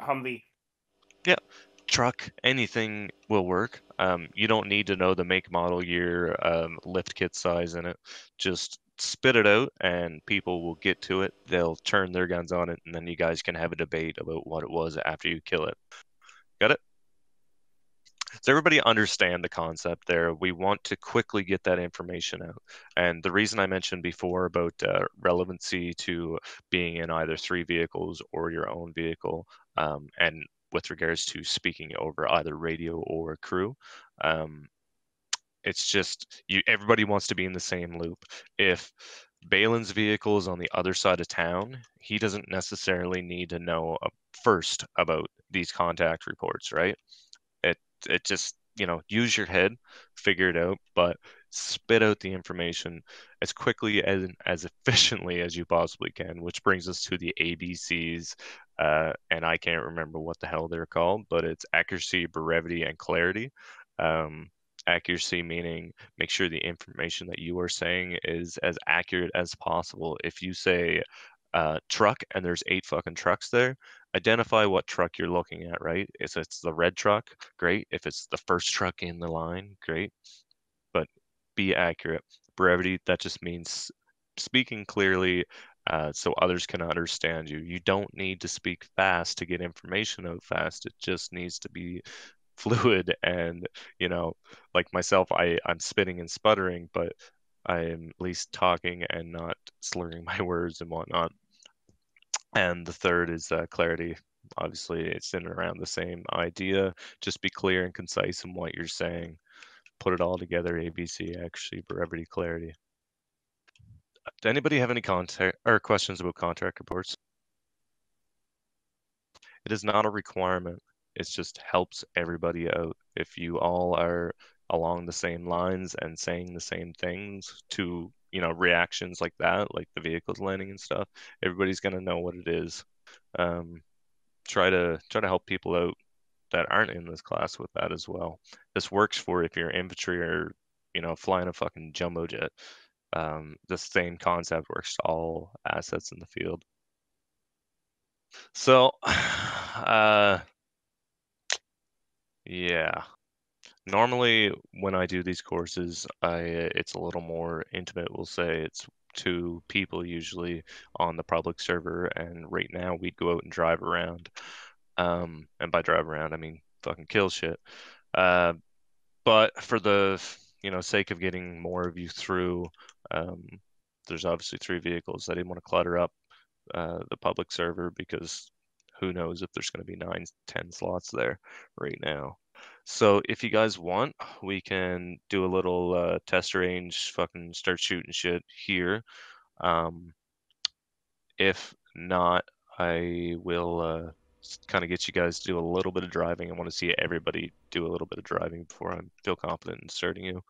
Humvee. Yeah, truck, anything will work. You don't need to know the make, model, year, lift kit size in it. Just spit it out and people will get to it. They'll turn their guns on it and then you guys can have a debate about what it was after you kill it. Got it? Does everybody understand the concept there? We want to quickly get that information out. And the reason I mentioned before about relevancy to being in either 3 vehicles or your own vehicle, and with regards to speaking over either radio or crew, it's just everybody wants to be in the same loop. If Balin's vehicle is on the other side of town, he doesn't necessarily need to know first about these contact reports, right? It just, use your head, figure it out, but spit out the information as quickly and as efficiently as you possibly can, which brings us to the ABCs. And I can't remember what the hell they're called, but it's accuracy, brevity, and clarity. Accuracy meaning make sure the information that you are saying is as accurate as possible. If you say truck and there's 8 fucking trucks there, identify what truck you're looking at, right? If it's the red truck, great. If it's the first truck in the line, great. But be accurate. Brevity, that just means speaking clearly so others can understand you. You don't need to speak fast to get information out fast. It just needs to be fluid and, like myself, I'm spitting and sputtering, but I'm at least talking and not slurring my words and whatnot. And the third is clarity. Obviously, it's in and around the same idea. Just be clear and concise in what you're saying. Put it all together, ABC, actually, brevity, clarity. Does anybody have any contact or questions about contract reports? It is not a requirement. It just helps everybody out. If you all are along the same lines and saying the same things to, reactions like that, like the vehicles landing and stuff, everybody's gonna know what it is. Try to help people out that aren't in this class with that as well. This works for if you're infantry or, flying a fucking jumbo jet. The same concept works to all assets in the field. So, yeah. Normally, when I do these courses, it's a little more intimate. We'll say it's 2 people usually on the public server, and right now we'd go out and drive around. And by drive around, I mean fucking kill shit. But for the sake of getting more of you through, there's obviously 3 vehicles. I didn't want to clutter up the public server because who knows if there's going to be 9, 10 slots there right now. So if you guys want, we can do a little test range, fucking start shooting shit here. If not, I will kind of get you guys to do a little bit of driving. I want to see everybody do a little bit of driving before I feel confident in starting you.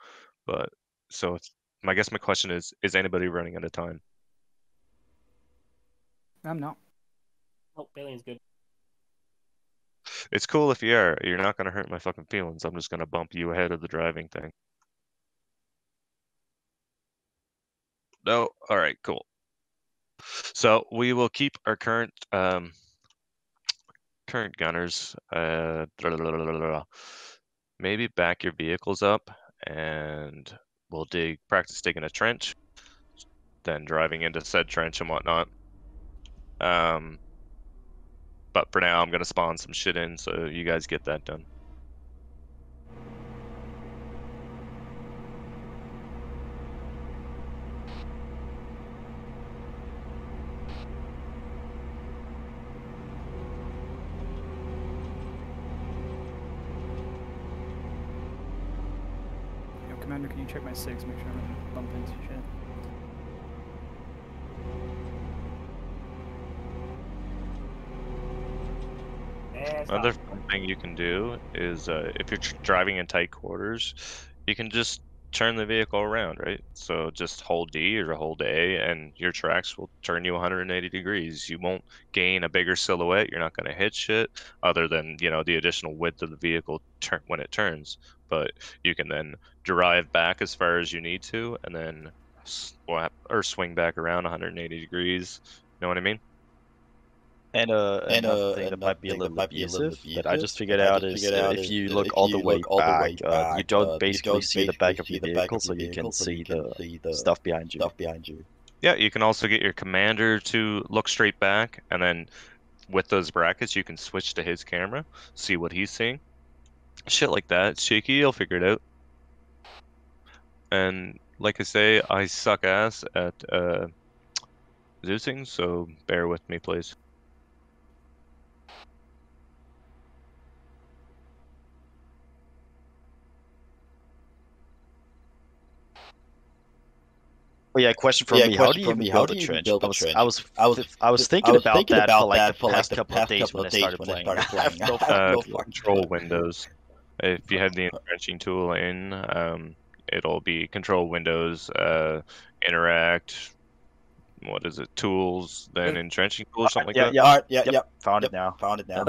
But so I guess my question is anybody running out of time? I'm not. Oh, Alien's good. It's cool if you are. You're not going to hurt my fucking feelings. I'm just going to bump you ahead of the driving thing. No? All right, cool. So we will keep our current gunners. Maybe back your vehicles up and we'll practice digging a trench, then driving into said trench and whatnot. But for now, I'm going to spawn some shit in so you guys get that done. Commander, can you check my 6, make sure I don't bump into shit? Another fun thing you can do is if you're driving in tight quarters, you can just turn the vehicle around, right? So just hold D or hold A, and your tracks will turn you 180 degrees. You won't gain a bigger silhouette. You're not going to hit shit other than, the additional width of the vehicle when it turns. But you can then drive back as far as you need to, and then swing back around 180 degrees. You know what I mean? And another thing that might be a little abusive that I just figured out is if you look all the way back, you don't basically see the back of your vehicle, so you can see the stuff behind you. Yeah, you can also get your commander to look straight back, and then with those brackets, you can switch to his camera, see what he's seeing. Shit like that. Shaky, you'll figure it out. And like I say, I suck ass at Zeusing, so bear with me, please. Oh yeah, question from me. How do you even build a trench? I was thinking about that for like the past couple of days when I started playing. Control windows. If you have the entrenching tool in, it'll be control windows, interact. What is it? Tools, then entrenching tool, or something like that. Yeah. Found it now.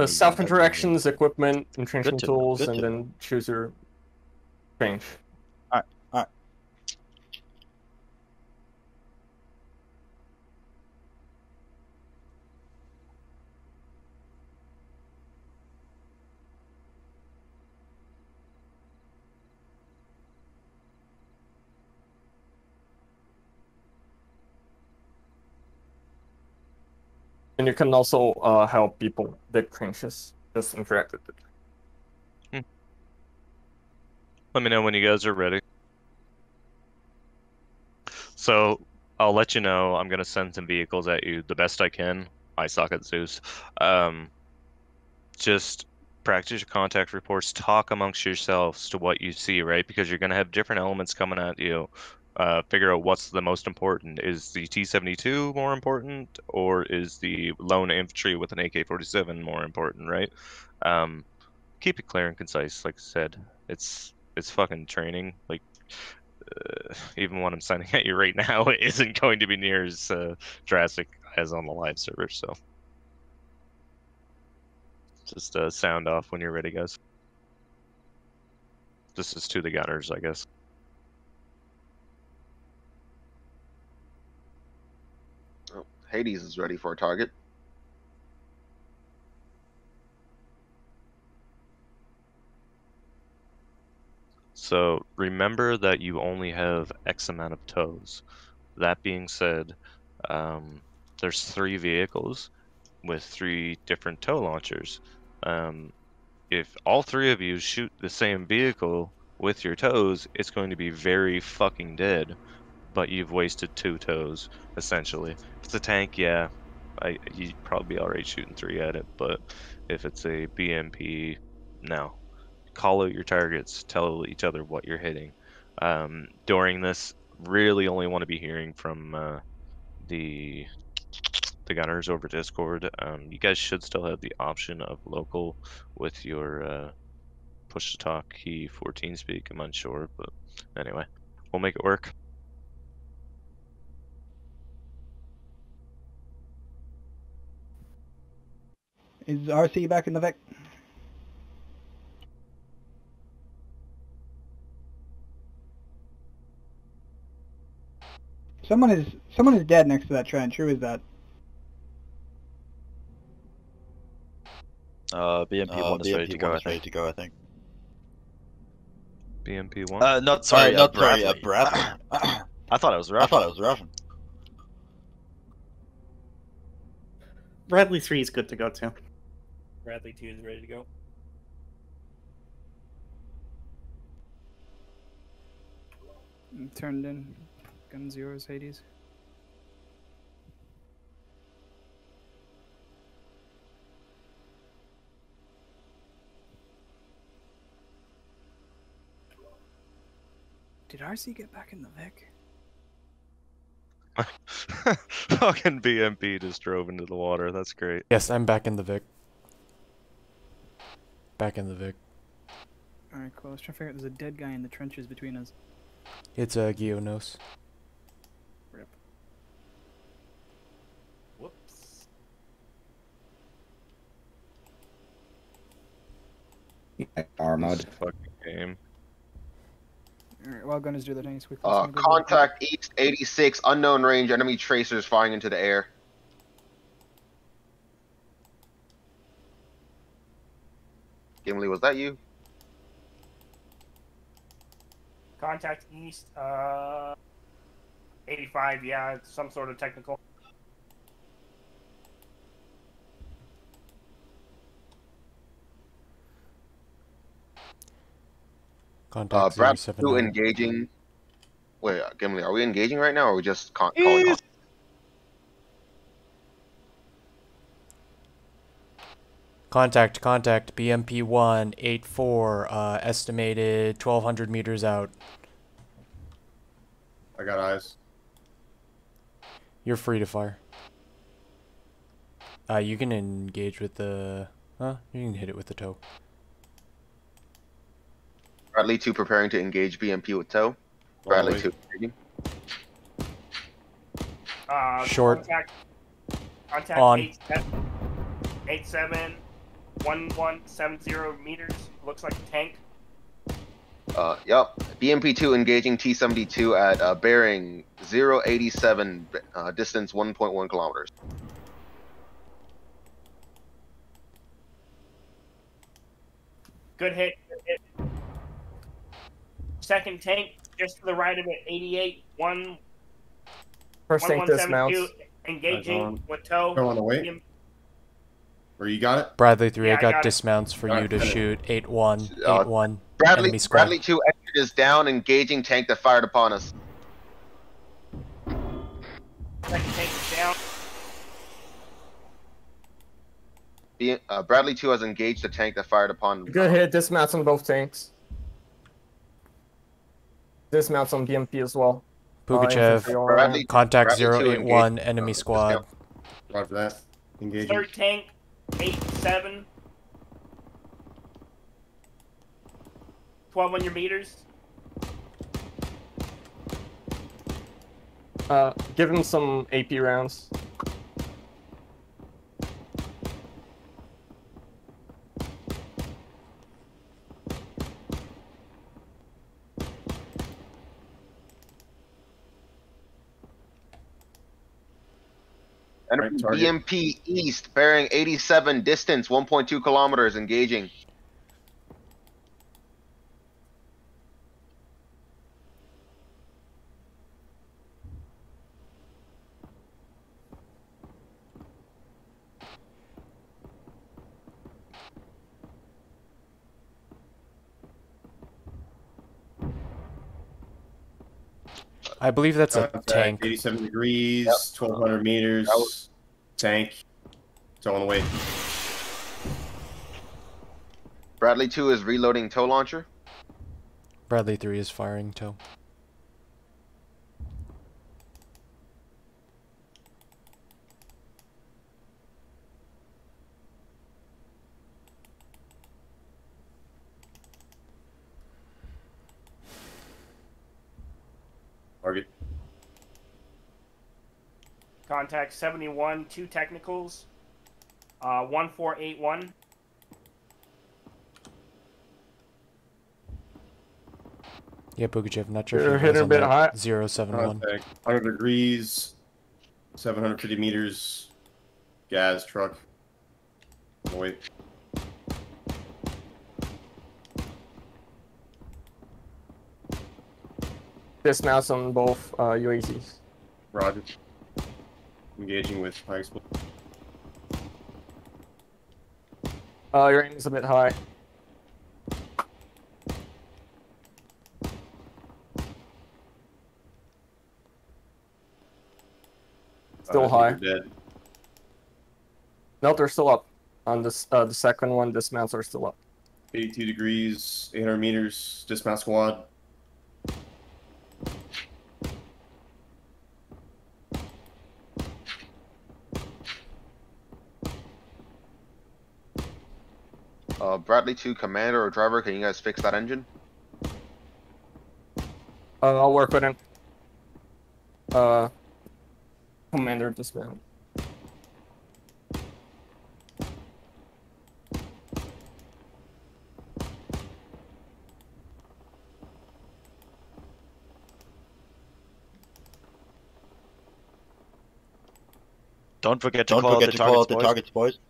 Self interactions, equipment, entrenching tools, and then choose your range. All right. And you can also help people dig trenches. Just interact with it. Let me know when you guys are ready. So I'll let you know. I'm gonna send some vehicles at you the best I can. I suck at Zeus. Just practice your contact reports. Talk amongst yourselves to what you see, right? Because you're gonna have different elements coming at you. Figure out what's the most important. Is the T-72 more important, or is the lone infantry with an AK-47 more important, right? Keep it clear and concise. Like I said, it's fucking training. Like, even what I'm sending at you right now isn't going to be near as drastic as on the live server. So just sound off when you're ready, guys. This is to the gunners, I guess. Oh, Hades is ready for a target. So remember that you only have X amount of toes. That being said, there's 3 vehicles with 3 different tow launchers. If all 3 of you shoot the same vehicle with your toes, it's going to be very fucking dead. But you've wasted 2 toes, essentially. If it's a tank, yeah, you'd probably be alright shooting 3 at it. But if it's a BMP, no. Call out your targets, tell each other what you're hitting. During this, really only want to be hearing from the gunners over Discord. You guys should still have the option of local with your push to talk key 14 speak. I'm unsure, but anyway, we'll make it work. Is RC back in the Vic? Someone is dead next to that trench. Who is that? BMP 1 is ready to go, I think. BMP 1? Not Bradley. I thought it was Russian. Bradley 3 is good to go too. Bradley 2 is ready to go. I'm turned in. Guns yours, Hades. Did RC get back in the Vic? Fucking BMP just drove into the water. That's great. Yes, I'm back in the Vic. Back in the Vic. Alright, cool. I was trying to figure out there's a dead guy in the trenches between us. It's a Geonos. Rip. Whoops. Armored. Fucking game. Alright, while gunners do the tanks quickly. Contact East 86, unknown range, enemy tracers firing into the air. Gimli, was that you? Contact East, 85, yeah, it's some sort of technical. Contact Brad 079. engaging. Wait, Gimli, are we engaging right now, or are we just calling on? Contact, BMP 184, estimated 1,200 meters out. I got eyes. You're free to fire. You can engage with the... Huh? You can hit it with the toe. Bradley 2 preparing to engage BMP with tow. Bradley 2 engaging. Short. Contact On. 87, 1170 meters. Looks like a tank. Yep. BMP2 engaging T-72 at bearing 087, distance 1.1 kilometers. Good hit. Second tank, just to the right of it, 88, First tank dismounts. Engaging with tow. Go on the way. Where you got it? Bradley 3, Yeah, I got I got dismounts for you to shoot. 8-1, 8-1. Bradley Enemy squad. 2 exit is down, engaging tank that fired upon us. Second tank is down. Bradley 2 has engaged the tank that fired upon. Good hit. Dismounts on both tanks. Dismounts on BMP as well. Pugachev, contact Bradley 081, enemy squad. Roger that. Engaging. Third tank, 87. 1,200 meters. Give him some AP rounds. BMP East, bearing 87, distance 1.2 kilometers, engaging. I believe that's a tank. 87 degrees, 1,200 meters, tank. It's on the way. Bradley 2 is reloading tow launcher. Bradley 3 is firing tow. Target. Contact 71, 2 technicals. 1481. Yeah, Pugachev, not sure You're if hitting a bit high. 071. Contact 100 degrees, 750 meters, gas truck. Wait. Dismounts on both UAZs. Roger. Engaging with high explosive. Your aim is a bit high. Still high. Dead. No, they're still up. On this, the second one, dismounts are still up. 82 degrees, 800 meters, dismount squad. Bradley 2, commander or driver, can you guys fix that engine? I'll work with him. Commander dismount. Don't forget to call out the targets, boys.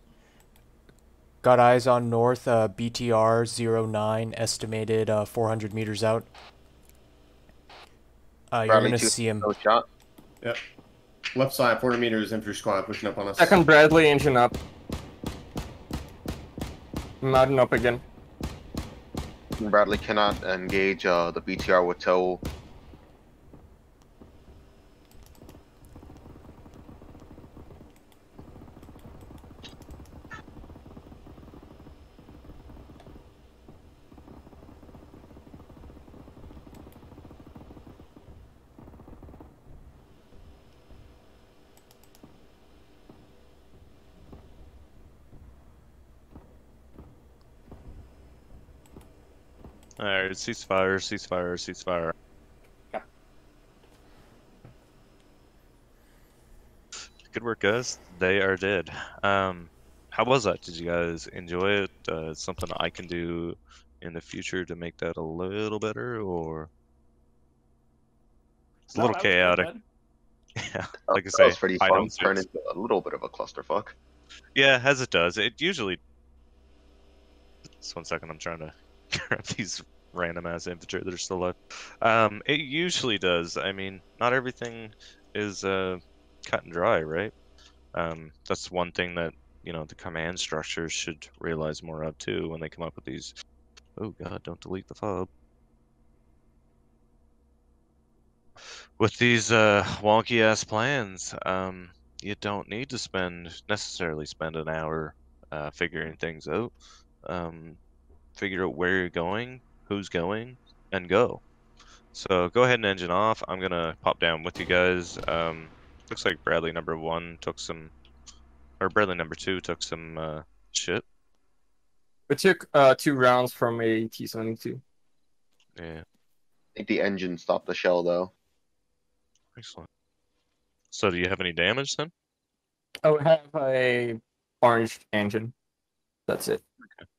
Got eyes on north, BTR 09, estimated 400 meters out. You're going to see him. No shot. Yep. Left side, 400 meters, infantry squad pushing up on us. Second Bradley, engine up. Mounting up again. Bradley cannot engage the BTR with tow. Alright, ceasefire, ceasefire, ceasefire. Yeah. Good work, guys. They are dead. How was that? Did you guys enjoy it? Something I can do in the future to make that a little better, or it's a little chaotic. Yeah, like I say, that was pretty fun. Turned into a little bit of a clusterfuck. Yeah, as it does. It usually. Just 1 second, I'm trying to grab these random ass infantry that are still alive. It usually does. I mean, not everything is cut and dry, right? That's one thing that the command structures should realize more of too when they come up with these. Oh god, don't delete the fob. With these wonky ass plans, you don't need to necessarily spend an hour figuring things out. Figure out where you're going, who's going, and go. So go ahead and engine off. I'm gonna pop down with you guys. Looks like Bradley number 1 took some, or Bradley number 2 took some shit. We took 2 rounds from a T-72. Yeah. I think the engine stopped the shell though. Excellent. So do you have any damage then? Oh, we have a orange engine. That's it. Okay.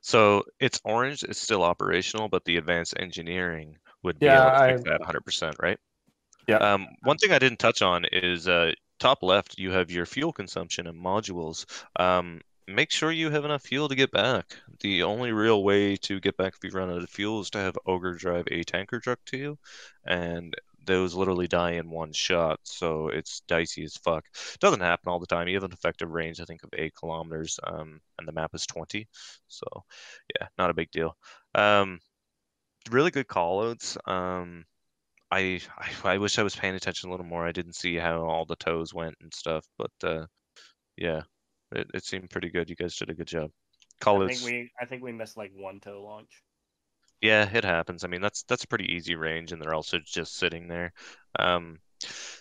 So it's orange, it's still operational, but the advanced engineering would be able to fix that 100%, right? Yeah. One thing I didn't touch on is top left, you have your fuel consumption and modules. Make sure you have enough fuel to get back. The only real way to get back if you run out of fuel is to have Ogre drive a tanker truck to you, and those literally die in one shot, so it's dicey as fuck. Doesn't happen all the time. You have an effective range, I think, of 8 kilometers, and the map is 20, so yeah, not a big deal. Really good callouts. I wish I was paying attention a little more. I didn't see how all the tows went and stuff, but yeah, it seemed pretty good. You guys did a good job. Callouts. I think we missed like 1 tow launch. Yeah, it happens. I mean, that's a pretty easy range, and they're also just sitting there.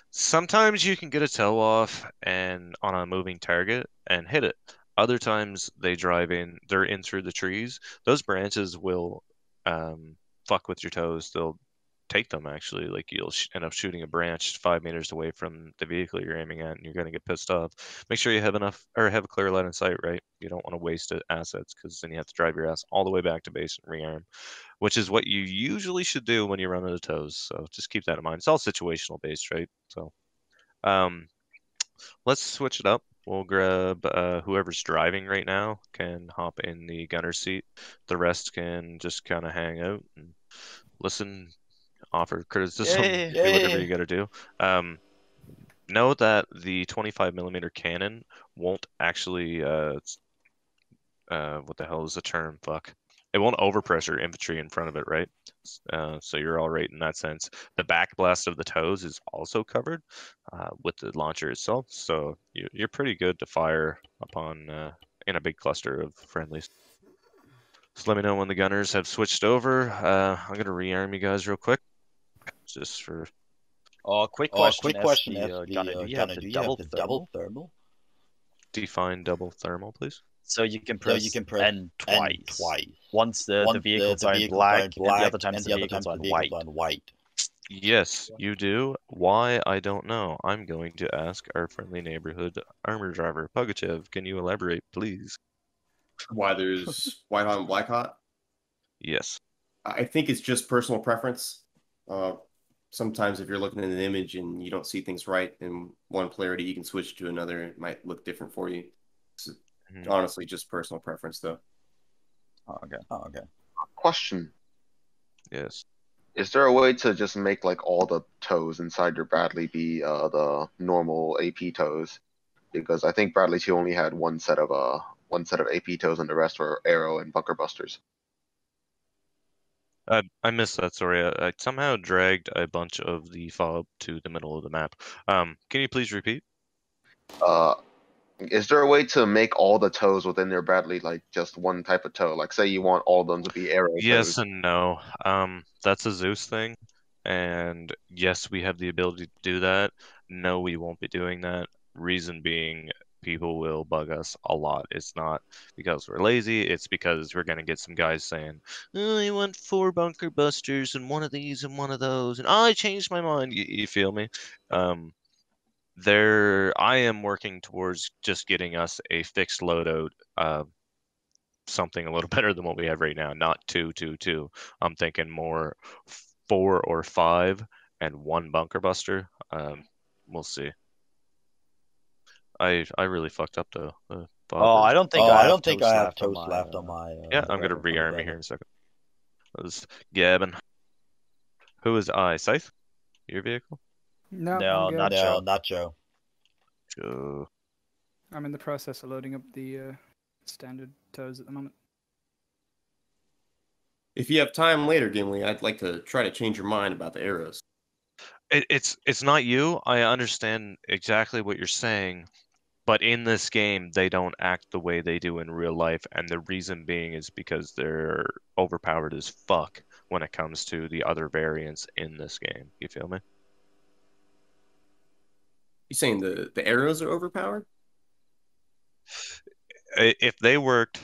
Sometimes you can get a tow off and on a moving target and hit it. Other times they're in through the trees. Those branches will fuck with your tows. They'll take them actually. Like you'll end up shooting a branch 5 meters away from the vehicle you're aiming at, and you're gonna get pissed off. Make sure you have enough or have a clear line of sight, right? You don't want to waste assets because then you have to drive your ass all the way back to base and rearm, which is what you usually should do when you run out of tows. So just keep that in mind. It's all situational based, right? So let's switch it up. We'll grab whoever's driving right now can hop in the gunner seat. The rest can just kind of hang out and listen, offer criticism, do whatever you got to do. Know that the 25mm cannon won't actually what the hell is the term? Fuck. It won't overpressure infantry in front of it, right? So you're all right in that sense. The backblast of the tows is also covered with the launcher itself, so you're pretty good to fire upon in a big cluster of friendlies. So let me know when the gunners have switched over. I'm gonna rearm you guys real quick, just for. Quick question. Gunner, do you have the double thermal? Define double thermal, please. So you can press N twice. Once the vehicles are in black, and the other times the vehicles are in white. Yes, you do. Why? I don't know. I'm going to ask our friendly neighborhood armor driver, Pugachev. Can you elaborate, please? Why there's white hot and black hot? Yes. I think it's just personal preference. Sometimes if you're looking at an image and you don't see things right in one polarity, you can switch to another. It might look different for you. It's honestly just personal preference, though. Oh, okay. Question. Yes. Is there a way to just make like all the toes inside your Bradley be the normal AP toes? Because I think Bradley 2 only had one set of AP toes and the rest were arrow and bunker busters. I missed that, sorry. I somehow dragged a bunch of the fob to the middle of the map. Can you please repeat? Is there a way to make all the toes within your Bradley like just one type of toe? Like say you want all of them to be arrow Yes toes. and no. That's a Zeus thing. And yes, we have the ability to do that. No, we won't be doing that. Reason being, people will bug us a lot. It's not because we're lazy, it's because we're going to get some guys saying, oh, I want 4 bunker busters and one of these and one of those, and I changed my mind. You feel me? I am working towards just getting us a fixed loadout, something a little better than what we have right now. Not 2, 2, 2. I'm thinking more 4 or 5 and 1 bunker buster. We'll see. I really fucked up though. I don't think I have toast left on my. Yeah, I'm gonna rearm you here in a second. That was Gavin. Who is I? Scythe? Your vehicle? No, not Joe. Joe. I'm in the process of loading up the standard toes at the moment. If you have time later, Gimli, I'd like to try to change your mind about the arrows. It's not you. I understand exactly what you're saying, but in this game, they don't act the way they do in real life, and the reason being is because they're overpowered as fuck when it comes to the other variants in this game. You feel me? You saying the arrows are overpowered? If they worked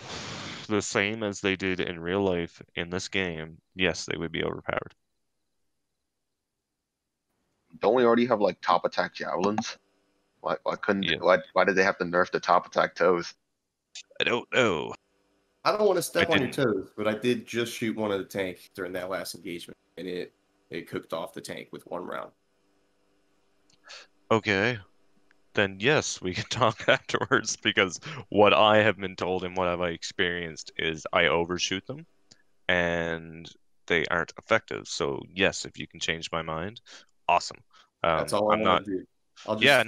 the same as they did in real life in this game, yes, they would be overpowered. Don't we already have like top attack javelins? Why did they have to nerf the top attack toes? I don't know. I don't want to step on your toes, but I did just shoot one of the tank during that last engagement, and it cooked off the tank with 1 round. Okay. Then yes, we can talk afterwards, because what I have been told and what have I experienced is I overshoot them and they aren't effective. So yes, if you can change my mind, awesome. That's all I'm want to do. I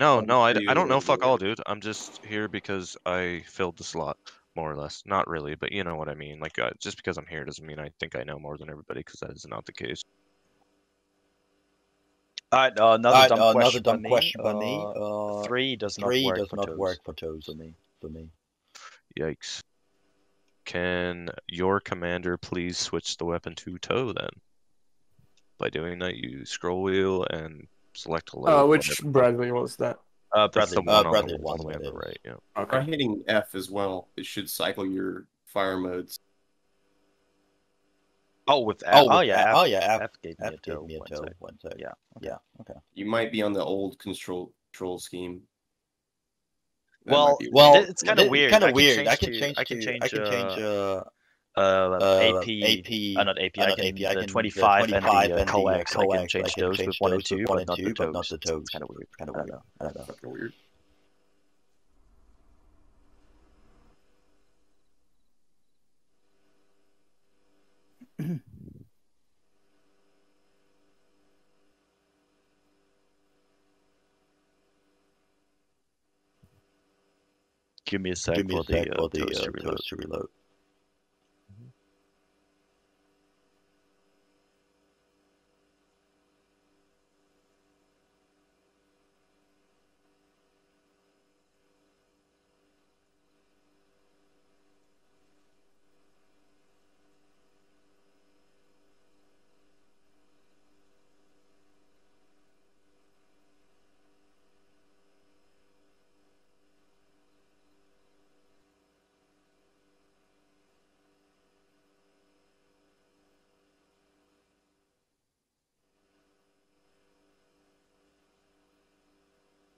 don't know fuck all, dude. I'm just here because I filled the slot, more or less. Not really, but you know what I mean. Like, just because I'm here doesn't mean I think I know more than everybody, because that is not the case. Another dumb question by me. 3 does not work for toes for me. Yikes. Can your commander please switch the weapon to toe then? By doing that, you scroll wheel and select a load. Which Bradley was that? That's the one Bradley all the way on the right. Yeah. Okay. By hitting F as well, it should cycle your fire modes. Oh, with F. F gave me a toe. One sec. Yeah. Okay. You might be on the old control scheme. Well, it's kind of weird. I can change AP, not AP, the 25 and the coax. I can change those with 1 and 2, but not the toes. It's kind of weird. I don't know. Fucking weird. Give me a sec for the toes to reload.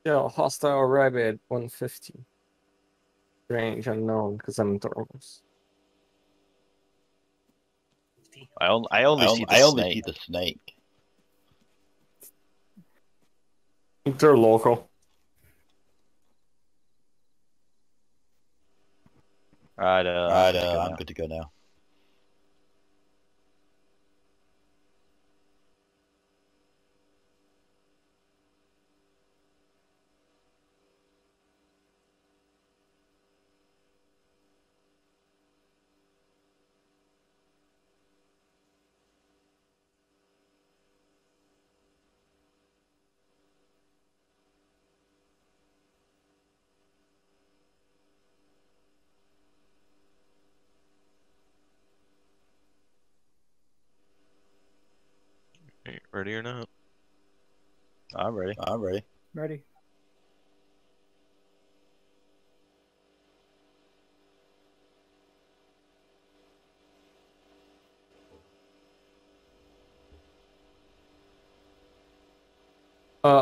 Yeah, hostile rabbit 150. Range unknown because I'm in thermals. I only see the snake. They're local. Alright, I'm good to go now. Are you ready or not? I'm ready. Ready.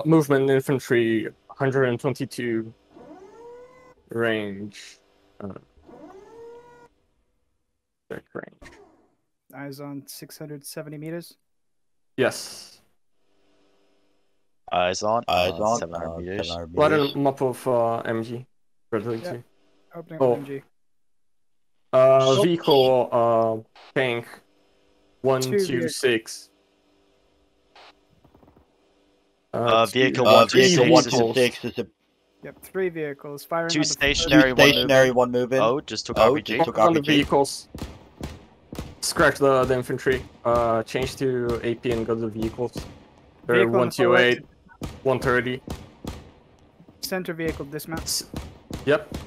Movement infantry 122 range. Check range. Eyes on 670 meters. Yes. Eyes on 700 meters. What a map of MG. Bradley Yeah. 2. Opening MG. Vehicle tank 126. Vehicle 126 is a. Yep, 3 vehicles. Firing 2 on stationary, 1 moving. Oh, just took RPG. On the vehicles. Scratch the infantry. Change to AP and go to the vehicles. They're 128, 130. Center vehicle dismount. Yep.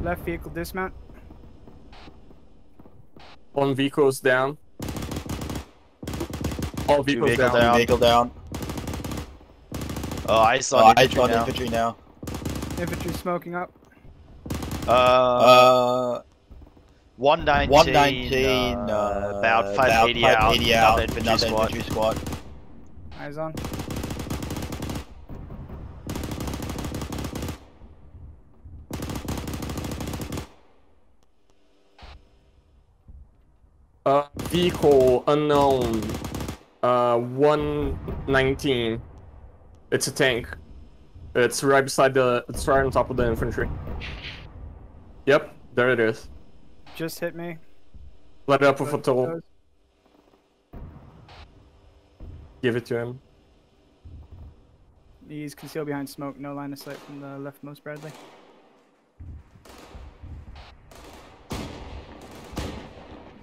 Left vehicle dismount. 1 vehicle's down. All vehicles down. Vehicle down. Oh, I saw infantry now. Infantry smoking up. 119, about 580 out, another infantry squad. Eyes on. Vehicle unknown. 119. It's a tank. It's right beside it's right on top of the infantry. Yep, there it is. Just hit me. Let it up with a tool. Give it to him. He's concealed behind smoke. No line of sight from the leftmost Bradley.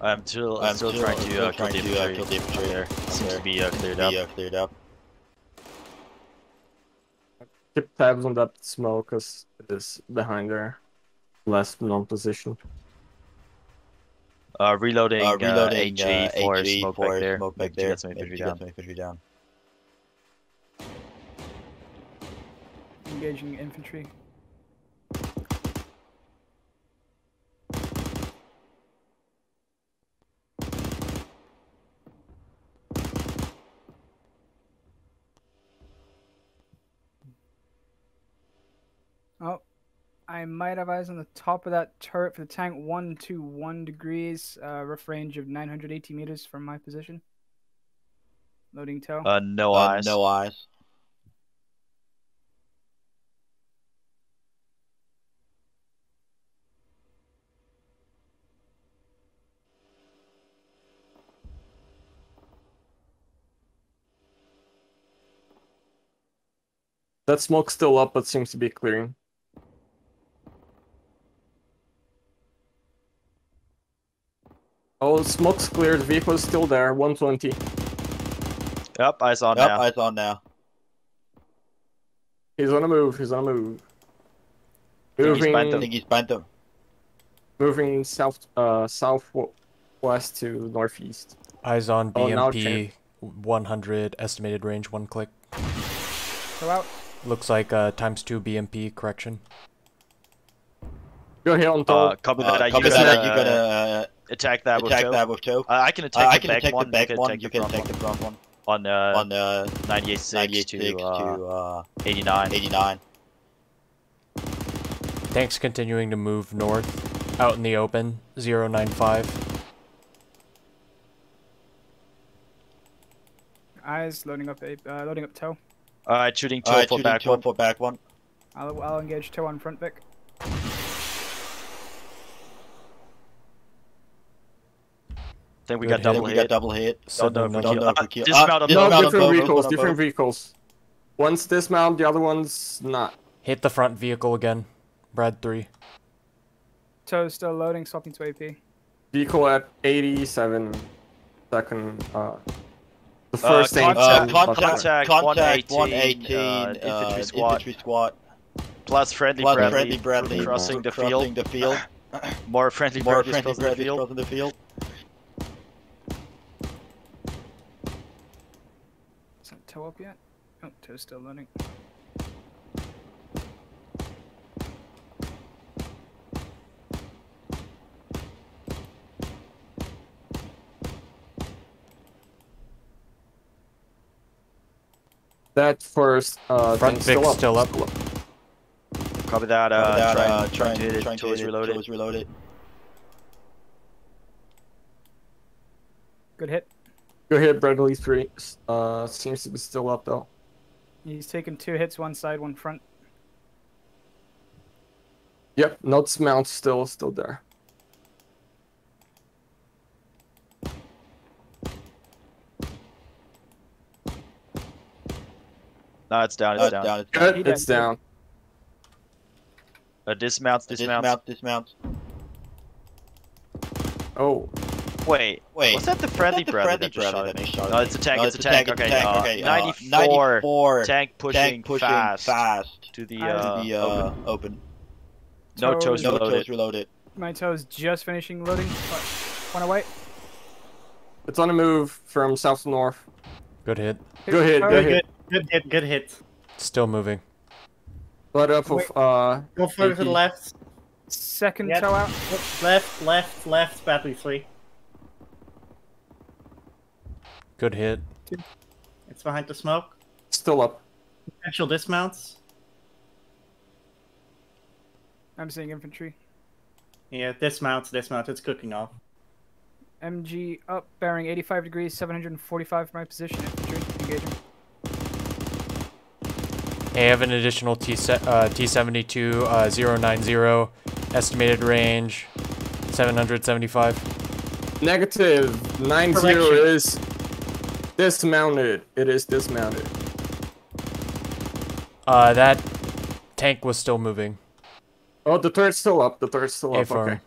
I'm still trying to kill the infantry there. Seems to be cleared up. Keep tabs on that smoke because it is behind there. Last non-position. Reloading HE for smoke back there. Get some infantry down. Engaging infantry. Oh, I might have eyes on the top of that turret for the tank. 121 degrees. Rough range of 980 meters from my position. Loading tow. No eyes. No eyes. That smoke's still up, but seems to be clearing. Oh, smoke's cleared. The vehicle's still there. 120. Yep, eyes on now. He's on a move. Moving. I think he's bent them. Moving southwest to northeast. Eyes on BMP 100 estimated range 1 click. Go out. Looks like ×2 BMP correction. Go ahead on top. Copy that. You're gonna attack that with tow. I can attack the back one. You can attack the front one. On 98.6 to 89. Tanks continuing to move north, out in the open, 095. Eyes, loading up tow. Alright, shooting tow for back one. I'll engage tow on front, Vic. I think we got double hit. Dismount. No, different vehicles. One's dismount, the other one's not. Hit the front vehicle again. Brad 3. Tow still loading, swapping to AP. Vehicle at 87 second. The first aim. Contact 118 infantry squad. Plus friendly Bradley crossing the field. More friendly Bradley crossing the field. Is that tow up yet? Oh, tow's still loading. That first front Vic's still up. Copy that. Trying to hit it. Tow is reloaded. Good hit. Good hit, Bradley 3. Seems to be still up though. He's taken 2 hits, one side, one front. Yep, notes mount still there. No, it's down. Good, it's down. Dismounts. Oh. Wait. Was that the friendly Bradley that just shot me? No, it's a tank. Okay. 94. Tank pushing fast to the open. No tows reloaded. My tow's just finishing loading. One away. It's on the move from south to north. Good hit. Good hit. Still moving. Blood up of Go further to the left. Second tow out. Left, Bradley 3. Good hit. It's behind the smoke. Still up. Potential dismounts. I'm seeing infantry. Yeah, dismount. It's cooking off. MG up, bearing 85 degrees, 745 for my position. Infantry engaging. I have an additional T-72 090, estimated range 775. Negative 90 is dismounted. It is dismounted. That tank was still moving. Oh, the turret's still up. Okay.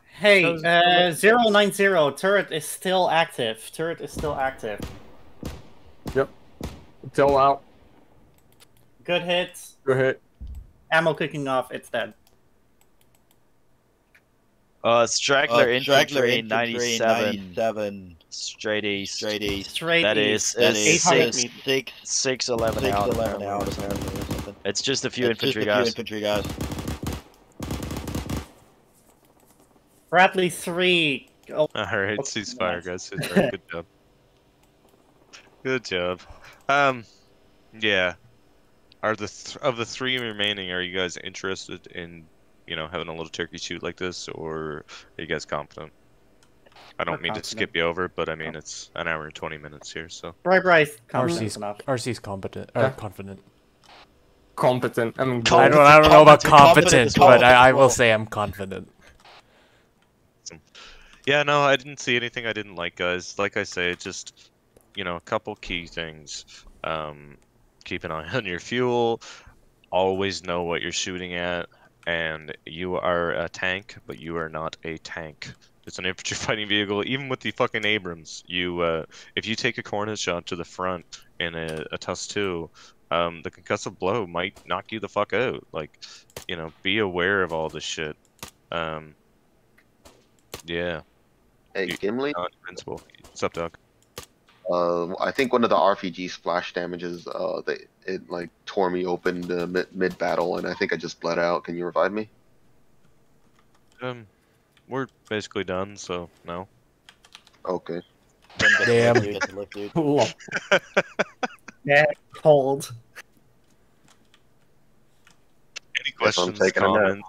Hey, 090, turret is still active. Yep. Still out. Good hits. Good hit. Ammo kicking off, it's dead. Straggler infantry 97. Straight east. That is 611 out. It's just a few infantry guys. Bradley 3. Oh. Alright, ceasefire, guys. Good job. Yeah. Of the 3 remaining, are you guys interested in, having a little turkey shoot like this, or are you guys confident? I don't mean to skip you over, but I mean it's an hour and 20 minutes here, so. Right. RC's competent. Confident. Competent. I mean, I don't know about competent, but I will say I'm confident. Yeah, no, I didn't see anything I didn't like, guys. Like I say, just, a couple key things. Keep an eye on your fuel. Always know what you're shooting at. And you are a tank, but you are not a tank. It's an infantry fighting vehicle. Even with the fucking Abrams, if you take a cornet shot to the front in a TUS-2, the concussive blow might knock you the fuck out. Like, be aware of all this shit. Yeah. Hey, Gimli? Invincible. What's up, Doc? I think one of the RPG splash damages, it tore me open mid battle, and I think I just bled out. Can you revive me? We're basically done, so no. Okay. Damn. Cool. Yeah, cold. Any Guess I'm questions, taking a nap.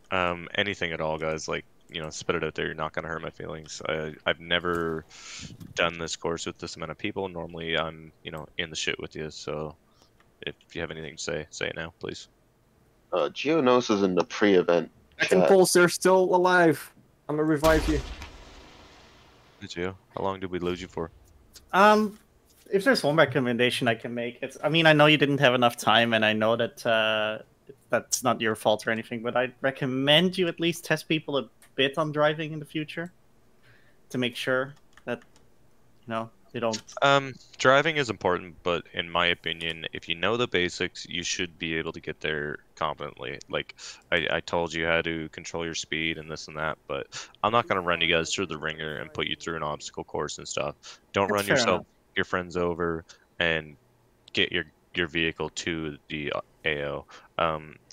comments, anything at all, guys? Like, spit it out there. You're not gonna hurt my feelings. I've never done this course with this amount of people. Normally, I'm, in the shit with you. So, if you have anything to say it now, please. Geonos is in the pre-event Second chat. pulse, you're still alive. I'm gonna revive you. Did you? How long did we lose you for? If there's one recommendation I can make, I mean, I know you didn't have enough time, and I know that that's not your fault or anything, but I'd recommend you at least test people a bit on driving in the future to make sure that, they don't. Driving is important, but in my opinion, if you know the basics, you should be able to get there competently. Like, I told you how to control your speed and this and that, but I'm not going to run you guys through the ringer and put you through an obstacle course and stuff. Don't That's run fair yourself, enough. your friends over, and get your vehicle to the AO.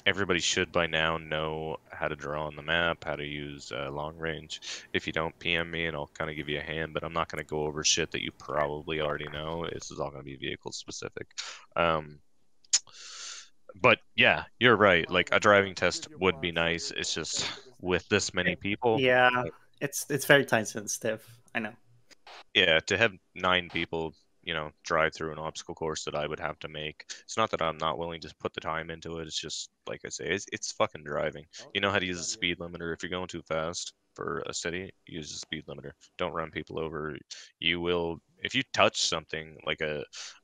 Everybody should by now know how to draw on the map, how to use long range. If you don't, PM me and I'll kind of give you a hand, but I'm not going to go over shit that you probably already know. This is all going to be vehicle specific. But yeah, you're right. Like, a driving test would be nice. It's just with this many people. Yeah, it's very time sensitive. I know. Yeah, to have 9 people, drive through an obstacle course that I would have to make. It's not that I'm not willing to put the time into it. It's just, like I say, it's fucking driving. You know how to use a speed limiter. If you're going too fast for a city, use a speed limiter. Don't run people over. You will, if you touch something like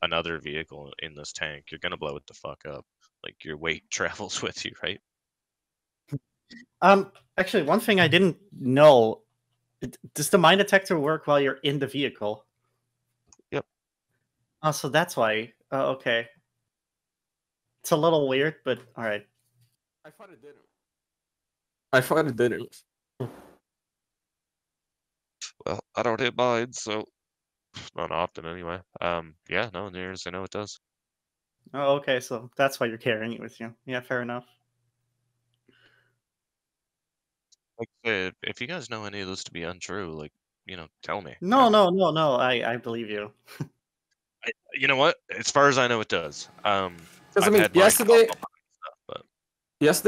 another vehicle in this tank, you're gonna blow it the fuck up. Like, your weight travels with you, right? Actually, one thing I didn't know, does the mine detector work while you're in the vehicle? Yep. Oh, so that's why. Oh, okay. It's a little weird, but all right. I thought it didn't. I thought it didn't. Well, I don't hit mine, so not often anyway. Yeah, no, nears I know it does. Oh, okay, so that's why you're carrying it with you. Yeah, fair enough. Like I said, if you guys know any of this to be untrue, like, tell me. No, I believe you. You know what? As far as I know, it does. Because I mean, yesterday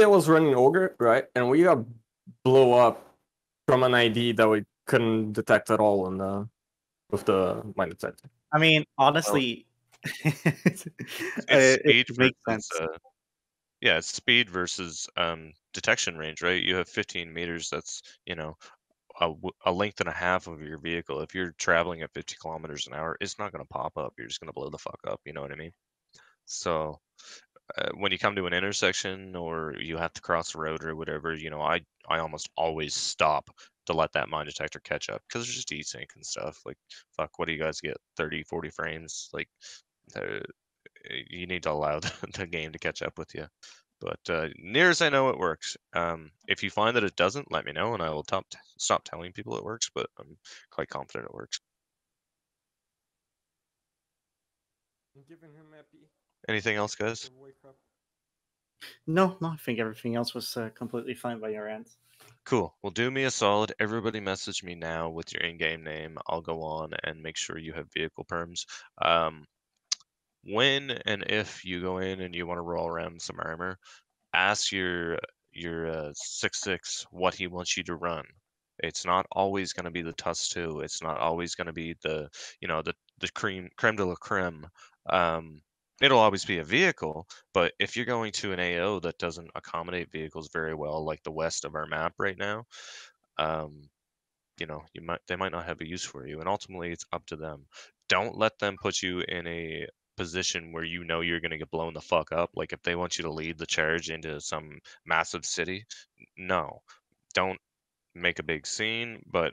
I was running Ogre, right, and we got blew up from an ID that we couldn't detect at all with the mine detector. I mean, honestly, it's speed makes versus, sense. yeah, it's speed versus detection range, right? You have 15 meters. That's a length and a half of your vehicle. If you're traveling at 50 kilometers an hour, it's not going to pop up. You're just going to blow the fuck up. You know what I mean? So when you come to an intersection or you have to cross the road or whatever, I almost always stop to let that mine detector catch up because there's just desync and stuff. Like, fuck, what do you guys get? 30, 40 frames? Like, you need to allow the game to catch up with you. But near as I know, it works. If you find that it doesn't, let me know, and I will stop telling people it works. But I'm quite confident it works. Anything else, guys? No, I think everything else was completely fine by your end. Cool. Well, do me a solid. Everybody message me now with your in-game name. I'll go on and make sure you have vehicle perms. When and if you go in and you want to roll around some armor, ask your 6-6 what he wants you to run. It's not always going to be the TUS 2. It's not always going to be the creme de la creme. It'll always be a vehicle, but if you're going to an AO that doesn't accommodate vehicles very well, like the west of our map right now, they might not have a use for you, and ultimately it's up to them. Don't let them put you in a position where you're going to get blown the fuck up. Like, if they want you to lead the charge into some massive city, no, don't make a big scene, but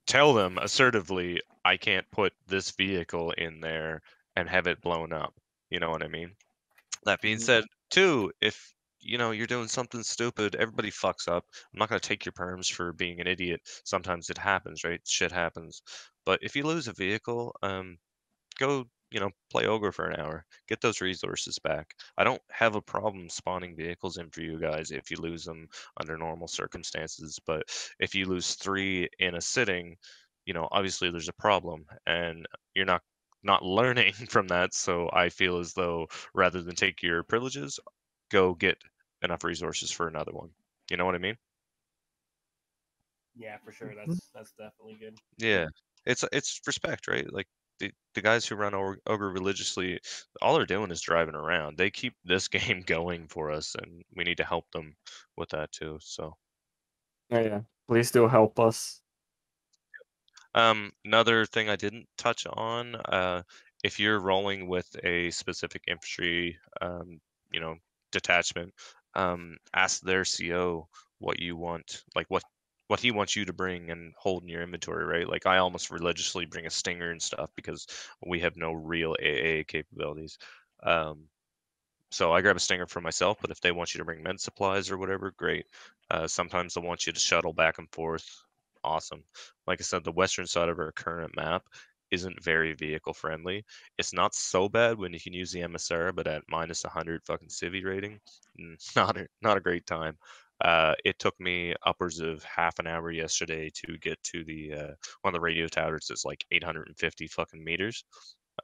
tell them assertively, I can't put this vehicle in there and have it blown up. You know what I mean? That being said, too, if you're doing something stupid, everybody fucks up. I'm not going to take your perms for being an idiot. Sometimes it happens, right? Shit happens. But if you lose a vehicle, go play Ogre for an hour. Get those resources back. I don't have a problem spawning vehicles in for you guys if you lose them under normal circumstances, but if you lose 3 in a sitting, obviously there's a problem, and you're not learning from that. So I feel as though rather than take your privileges, go get enough resources for another one. You know what I mean? Yeah, for sure. That's definitely good. Yeah, it's respect, right? Like the guys who run Ogre religiously, all they're doing is driving around. They keep this game going for us, and we need to help them with that too. So yeah, please do help us. Another thing I didn't touch on, if you're rolling with a specific infantry, detachment, ask their CO what you want, like what he wants you to bring and hold in your inventory, right? Like I almost religiously bring a stinger and stuff because we have no real AA capabilities. So I grab a stinger for myself, but if they want you to bring med supplies or whatever, great. Sometimes they want you to shuttle back and forth. Awesome. Like I said, the western side of our current map isn't very vehicle friendly. It's not so bad when you can use the MSR, but at minus 100 fucking civvy rating, not a great time. It took me upwards of half an hour yesterday to get to the one of the radio towers that's like 850 fucking meters.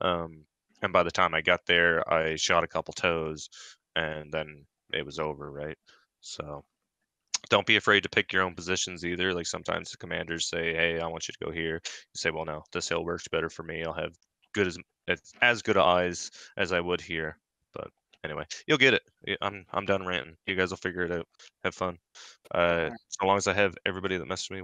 And by the time I got there, I shot a couple toes, and then it was over, right? So don't be afraid to pick your own positions either. Like sometimes the commanders say, "Hey, I want you to go here." You say, "Well, no, this hill works better for me. I'll have as good eyes as I would here." But anyway, you'll get it. I'm done ranting. You guys will figure it out. Have fun. So long as I have everybody that messaged me